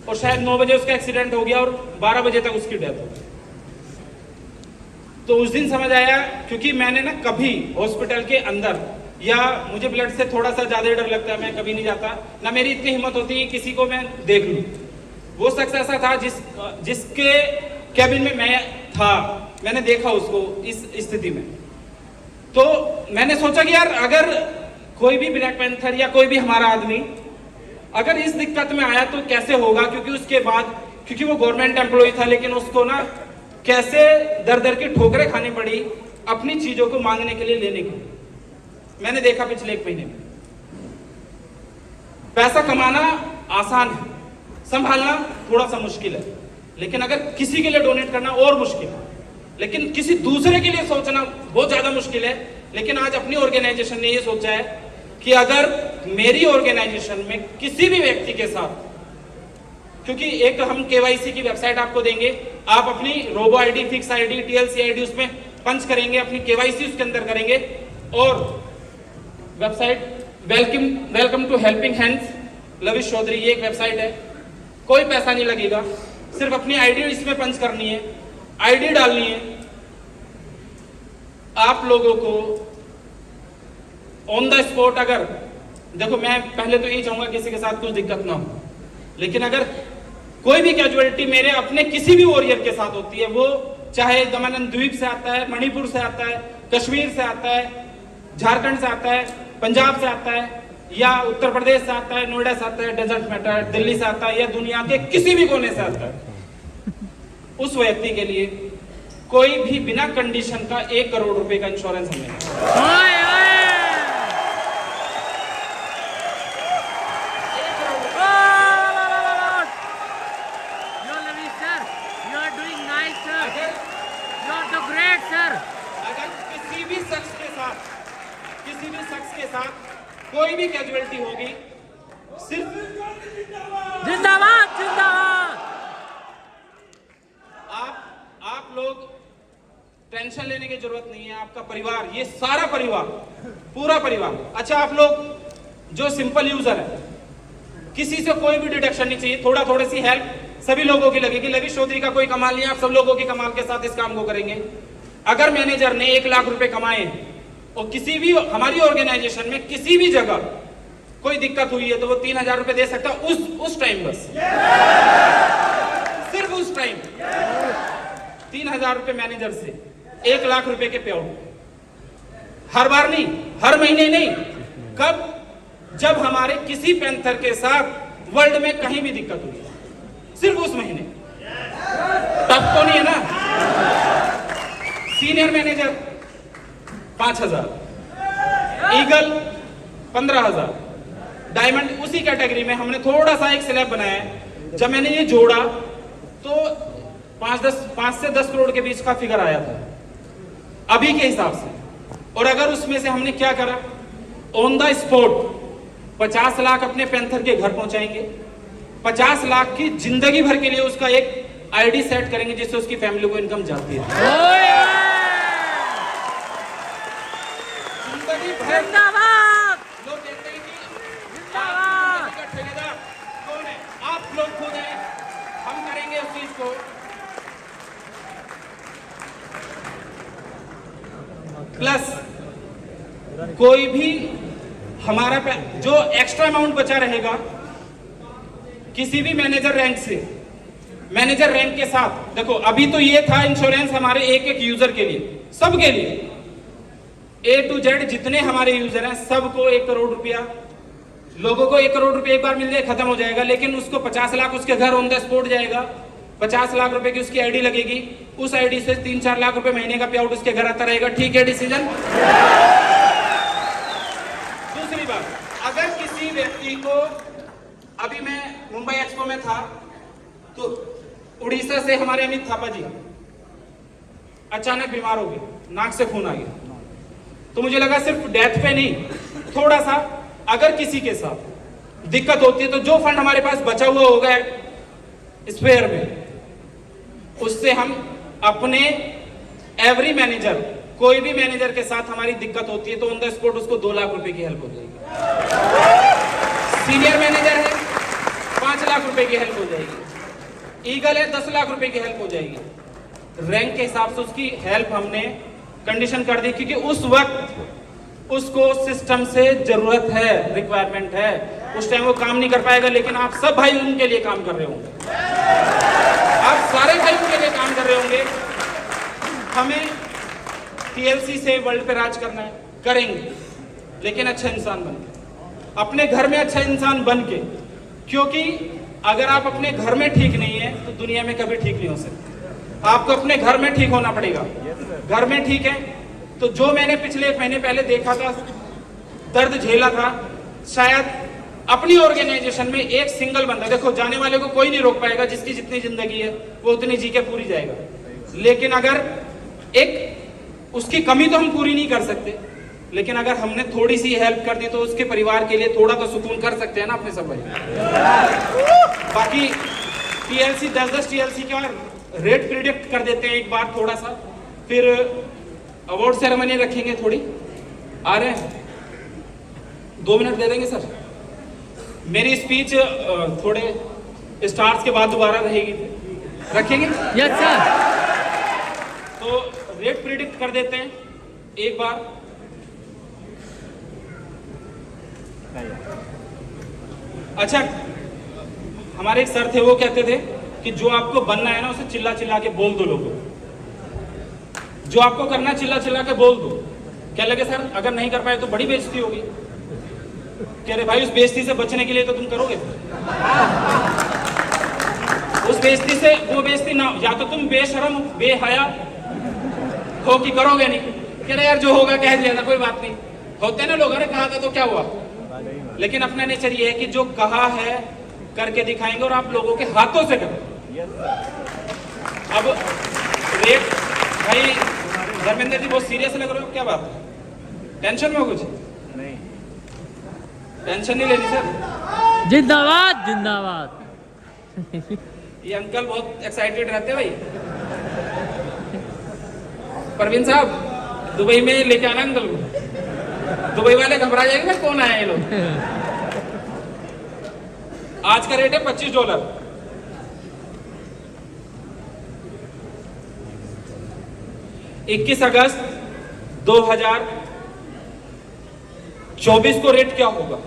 और शायद 9 बजे उसका एक्सीडेंट हो गया और 12 बजे तक उसकी डेथ हो गई। तो उस दिन समझ आया, क्योंकि मैंने ना कभी हॉस्पिटल के अंदर, या मुझे ब्लड से थोड़ा सा ज्यादा डर लगता है, मैं कभी नहीं जाता, ना मेरी इतनी हिम्मत होती है किसी को मैं देख लूं। वो शख्स ऐसा था जिसके कैबिन में मैं था, मैंने देखा उसको इस स्थिति में। तो मैंने सोचा कि यार अगर कोई भी ब्लैक पैंथर या कोई भी हमारा आदमी अगर इस दिक्कत में आया तो कैसे होगा, क्योंकि उसके बाद, क्योंकि वो गवर्नमेंट एम्प्लॉय था, लेकिन उसको ना कैसे दर दर की ठोकरें खानी पड़ी अपनी चीजों को मांगने के लिए, लेने के लिए। मैंने देखा पिछले 1 महीने में। पैसा कमाना आसान है, संभालना थोड़ा सा मुश्किल है, लेकिन अगर किसी के लिए डोनेट करना और मुश्किल है, लेकिन किसी दूसरे के लिए सोचना बहुत ज्यादा मुश्किल है। लेकिन आज अपनी ऑर्गेनाइजेशन ने ये सोचा है कि अगर मेरी ऑर्गेनाइजेशन में किसी भी व्यक्ति के साथ, क्योंकि एक हम केवाईसी की वेबसाइट आपको देंगे, आप अपनी robo ID, fix ID, TLC ID उसमें पंच करेंगे, अपनी केवाईसी उसके अंदर करेंगे, और website welcome to helping hands Lavish Chaudhary, ये एक वेबसाइट है, कोई पैसा नहीं लगेगा, सिर्फ अपनी आईडी इसमें पंच करनी है, आईडी डालनी है। आप लोगों को ऑन द स्पॉट, अगर देखो मैं पहले तो यही चाहूंगा किसी के साथ कुछ दिक्कत ना हो, लेकिन अगर कोई भी कैजुअलिटी मेरे अपने किसी भी वॉरियर के साथ होती है, वो चाहे दमन द्वीप से आता है, मणिपुर से आता है, कश्मीर से आता है, झारखंड से आता है, पंजाब से आता है, या उत्तर प्रदेश से आता है, नोएडा से आता है, डजंट मैटर, दिल्ली से आता है, या दुनिया के किसी भी कोने से आता है, उस व्यक्ति के लिए कोई भी बिना कंडीशन का 1 करोड़ रुपए का इंश्योरेंस हमें कोई भी कैजुअलिटी होगी, सिर्फ जिंदाबाद जिंदाबाद। आप लोग टेंशन लेने की जरूरत नहीं है। आपका परिवार, ये सारा परिवार, पूरा परिवार, अच्छा आप लोग जो सिंपल यूजर है, किसी से कोई भी डिडक्शन नहीं चाहिए, थोड़ी सी हेल्प सभी लोगों की लगेगी। लविश चौधरी का कोई कमाल नहीं, आप सब लोगों की कमाल के साथ इस काम को करेंगे। अगर मैनेजर ने 1 लाख रुपए कमाए और किसी भी हमारी ऑर्गेनाइजेशन में किसी भी जगह कोई दिक्कत हुई है, तो वो 3,000 रुपए दे सकता उस टाइम, बस सिर्फ उस टाइम 3,000 रुपए मैनेजर से, 1 लाख रुपए के पे आउट, हर बार नहीं, हर महीने नहीं, कब? जब हमारे किसी पैंथर के साथ वर्ल्ड में कहीं भी दिक्कत हुई, सिर्फ उस महीने। टफ तो नहीं है ना? सीनियर मैनेजर 5,000, ईगल 15,000, डायमंड उसी कैटेगरी में हमने थोड़ा सा एक स्लैब बनाया है। जब मैंने ये जोड़ा तो 5 से 10 करोड़ के बीच का फिगर आया था अभी के हिसाब से। और अगर उसमें से हमने क्या करा, ऑन द स्पॉट 50 लाख अपने पैंथर के घर पहुंचाएंगे, 50 लाख की जिंदगी भर के लिए उसका एक आईडी सेट करेंगे जिससे उसकी फैमिली को इनकम जाती है। जिंदाबाद। लोग कहते हैं कि ठेकेदार कौन है? आप लोग खुद हैं, हम करेंगे उस चीज को। प्लस कोई भी हमारा जो एक्स्ट्रा अमाउंट बचा रहेगा, किसी भी मैनेजर रैंक से, मैनेजर रैंक के साथ, देखो अभी तो ये था इंश्योरेंस हमारे एक यूजर के लिए, सबके लिए, A to Z जितने हमारे यूजर हैं सबको 1 करोड़ रुपया, लोगों को 1 करोड़ रुपया एक बार मिल जाए खत्म हो जाएगा, लेकिन उसको 50 लाख उसके घर ऑन द स्पॉट जाएगा, 50 लाख रुपए की उसकी आईडी लगेगी, उस आईडी से 3-4 लाख रुपए महीने का पे आउट उसके घर आता रहेगा। ठीक है डिसीजन? दूसरी बात, अगर किसी व्यक्ति को, अभी मैं मुंबई एक्सपो में था तो उड़ीसा से हमारे अमित थापा जी अचानक बीमार हो गए, नाक से खून आ गया, तो मुझे लगा सिर्फ डेथ पे नहीं, थोड़ा सा अगर किसी के साथ दिक्कत होती है तो जो फंड हमारे पास बचा हुआ होगा स्पेयर में, उससे हम अपने एवरी मैनेजर, कोई भी मैनेजर के साथ हमारी दिक्कत होती है तो ऑन द स्पॉट उसको 2 लाख रुपए की हेल्प हो जाएगी। सीनियर मैनेजर है 5 लाख रुपए की हेल्प हो जाएगी, ईगल है 10 लाख रुपए की हेल्प हो जाएगी। रैंक के हिसाब से उसकी हेल्प हमने कंडीशन कर दी, क्योंकि उस वक्त उसको सिस्टम से जरूरत है, रिक्वायरमेंट है, उस टाइम वो काम नहीं कर पाएगा, लेकिन आप सब भाई उनके लिए काम कर रहे होंगे, आप सारे भाई उनके लिए काम कर रहे होंगे। हमें टीएलसी से वर्ल्ड पे राज करना है, करेंगे, लेकिन अच्छा इंसान बन के, अपने घर में अच्छा इंसान बन के, क्योंकि अगर आप अपने घर में ठीक नहीं है तो दुनिया में कभी ठीक नहीं हो सकते। आपको अपने घर में ठीक होना पड़ेगा। घर में ठीक है तो जो मैंने पिछले 1 महीने पहले देखा था, दर्द झेला था, शायद अपनी ऑर्गेनाइजेशन में एक सिंगल बंदा, देखो जाने वाले को कोई नहीं रोक पाएगा, जिसकी जितनी जिंदगी है वो उतनी जी के पूरी जाएगा, लेकिन अगर एक उसकी कमी तो हम पूरी नहीं कर सकते, लेकिन अगर हमने थोड़ी सी हेल्प कर दी तो उसके परिवार के लिए थोड़ा तो सुकून कर सकते हैं ना अपने सब भाई। बाकी टीएलसी 10-10 टीएलसी का रेट प्रिडिक्ट कर देते हैं एक बार थोड़ा सा, फिर अवार्ड सेरेमनी रखेंगे थोड़ी, आ रहे हैं? 2 मिनट दे देंगे सर? मेरी स्पीच थोड़े स्टार्स के बाद दोबारा रहेगी, रखेंगे? Yes sir. तो रेट प्रिडिक्ट कर देते हैं एक बार। अच्छा, हमारे एक सर थे, वो कहते थे कि जो आपको बनना है ना उसे चिल्ला चिल्ला के बोल दो लोगों को। जो आपको करना है चिल्ला चिल्ला के बोल दो। क्या लगे सर, अगर नहीं कर पाए तो बड़ी बेइज्जती होगी। कह रहे भाई उस बेइज्जती से बचने के लिए तो तुम करोगे, उस बेइज्जती से वो बेइज्जती ना, या तो तुम बेशरम बेहया हो कि करोगे नहीं। कह रहे यार जो होगा कह दिया था, कोई बात नहीं। होते ना लोग, अरे कहा था तो क्या हुआ। लेकिन अपना नेचर ये है कि जो कहा है करके दिखाएंगे और आप लोगों के हाथों से करें। अब रेट भाई धर्मेंद्र जी बहुत सीरियस लग रहे हो, क्या बात है? टेंशन में हो कुछ? नहीं, टेंशन नहीं लेनी सर। जिंदाबाद जिंदाबाद। ये अंकल बहुत एक्साइटेड रहते हैं भाई। परवीन साहब दुबई में लेके आना अंकल को, दुबई वाले घबरा जाएंगे कौन आए ये लोग। आज का रेट है $25। अगस्त 2024 को रेट क्या होगा?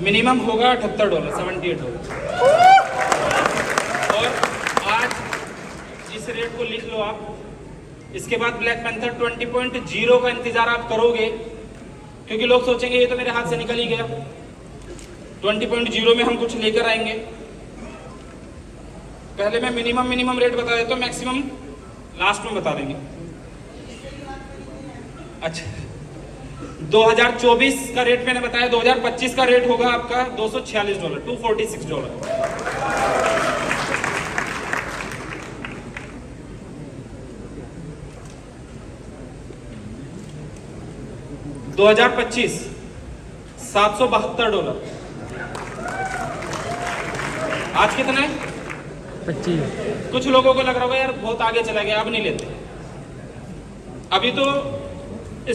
मिनिमम होगा $78, $78। और आज इस रेट को लिख लो आप। इसके बाद ब्लैक पैंथर 20.0 का इंतजार आप करोगे, क्योंकि लोग सोचेंगे ये तो मेरे हाथ से निकल ही गया। 20.0 में हम कुछ लेकर आएंगे। पहले मैं मिनिमम रेट बता देता हूँ, मैक्सिमम लास्ट में बता देंगे। अच्छा, 2024 का रेट मैंने बताया। 2025 का रेट होगा आपका $246, $246। $772। आज कितना है? 25। कुछ लोगों को लग रहा होगा यार बहुत आगे चला गया, अब नहीं लेते। अभी तो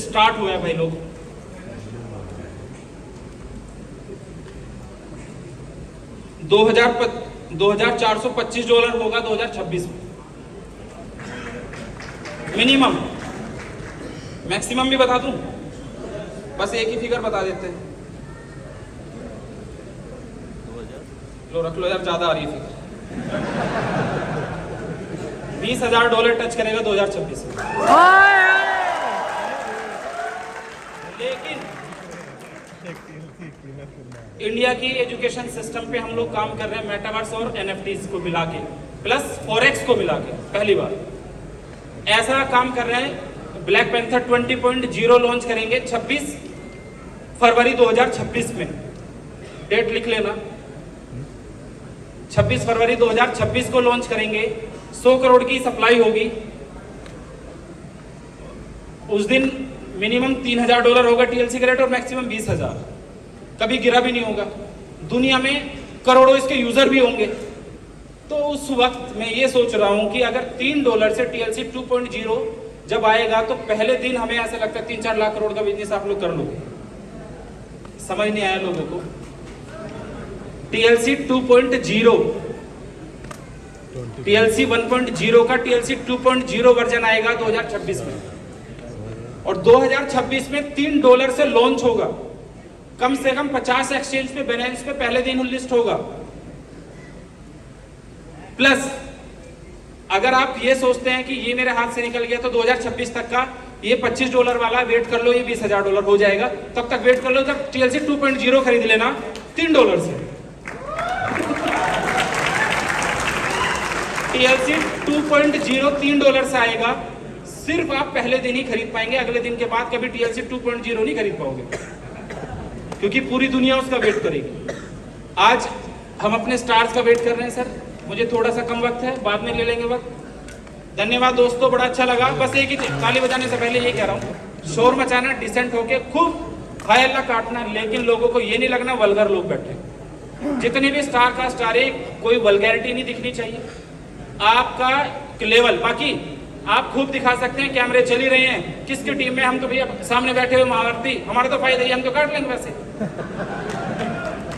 स्टार्ट हुआ है भाई लोग। $2,425 होगा 2026 में मिनिमम। मैक्सिमम भी बता दूं, बस एक ही फिगर बता देते हैं। लो रख लो यार, ज्यादा आ रही है फिगर। $20,000 टच करेगा 2026 में। लेकिन इंडिया की एजुकेशन सिस्टम पे हम लोग काम कर रहे हैं मेटावर्स और एनएफटीज को मिला के, प्लस फॉरेक्स को मिला के पहली बार ऐसा काम कर रहे हैं। ब्लैक पैंथर 20.0 लॉन्च करेंगे 26 फरवरी 2026 में। डेट लिख लेना, 26 फरवरी 2026 को लॉन्च करेंगे। 100 करोड़ की सप्लाई होगी। उस दिन मिनिमम $3,000 होगा टीएलसी का रेट और मैक्सिमम 20,000। कभी गिरा भी नहीं होगा। दुनिया में करोड़ों इसके यूजर भी होंगे। तो उस वक्त मैं ये सोच रहा हूं कि अगर $3 से टीएलसी 2.0 जब आएगा तो पहले दिन हमें ऐसा लगता है 3-4 लाख करोड़ का बिजनेस आप लोग कर लोगे। समझ नहीं आया लोगों को? टीएलसी 2.0, टीएलसी 1.0 का टीएलसी 2.0 वर्जन आएगा 2026 में। और 2026 में $3 से लॉन्च होगा। कम से कम 50 एक्सचेंज पे, बाइनेंस पे पहले दिन लिस्ट होगा। प्लस अगर आप ये सोचते हैं कि ये मेरे हाथ से निकल गया तो 2026 तक का ये $25 वाला वेट कर लो, ये $20,000 हो जाएगा। तब तक वेट कर लो जब टीएलसी 2.0 खरीद लेना $3 से। टीएलसी 2.0 $3 से आएगा। सिर्फ आप पहले दिन ही खरीद पाएंगे, अगले दिन के बाद कभी टीएलसी 2.0 नहीं खरीद पाओगे, क्योंकि पूरी दुनिया उसका वेट करेगी। आज हम अपने स्टार्स का वेट कर रहे हैं सर, मुझे थोड़ा सा कम वक्त है, बाद में ले लेंगे वक्त। धन्यवाद दोस्तों, बड़ा अच्छा लगा। बस एक ही चीज, ताली बजाने से पहले ये कह रहा हूँ, शोर मचाना, डिसेंट होके खूब हाय अल्लाह काटना, लेकिन लोगों को ये नहीं लगना वल्गर लोग बैठे। जितने भी स्टार का स्टार है, कोई वल्गैरिटी नहीं दिखनी चाहिए, आपका लेवल। बाकी आप खूब दिखा सकते हैं, कैमरे चल ही रहे हैं, किसकी टीम में, हम तो भैया सामने बैठे हुए महारथी, हमारा तो फायदा ही, हम तो काट लेंगे पैसे,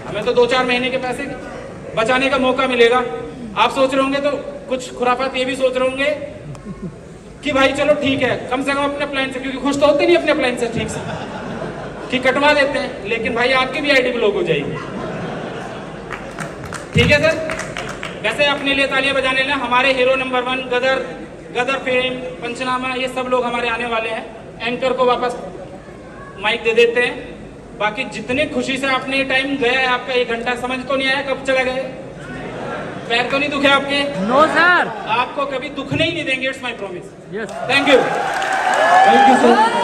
हमें तो 2-4 महीने के पैसे बचाने का मौका मिलेगा। आप सोच रहे होंगे तो कुछ खुराफात ये भी सोच रहे होंगे कि भाई चलो ठीक है, कम से कम अपने अप्लायंस से, क्योंकि खुश तो होते नहीं अपने अप्लायंस से ठीक से, कि कटवा देते हैं, लेकिन भाई आपकी भी आईडी ब्लॉक हो जाएगी। ठीक है सर, वैसे अपने लिए तालियां बजाने लेना। हमारे हीरो नंबर 1 गदर फेम, पंचनामा, ये सब लोग हमारे आने वाले हैं। एंकर को वापस माइक दे देते हैं। बाकी जितने खुशी से आपने टाइम गया है आपका, 1 घंटा समझ तो नहीं आया कब चला गया, पैर तो नहीं दुखे आपके? No sir. आपको कभी दुखने ही नहीं देंगे, it's my promise. Yes. Thank you sir.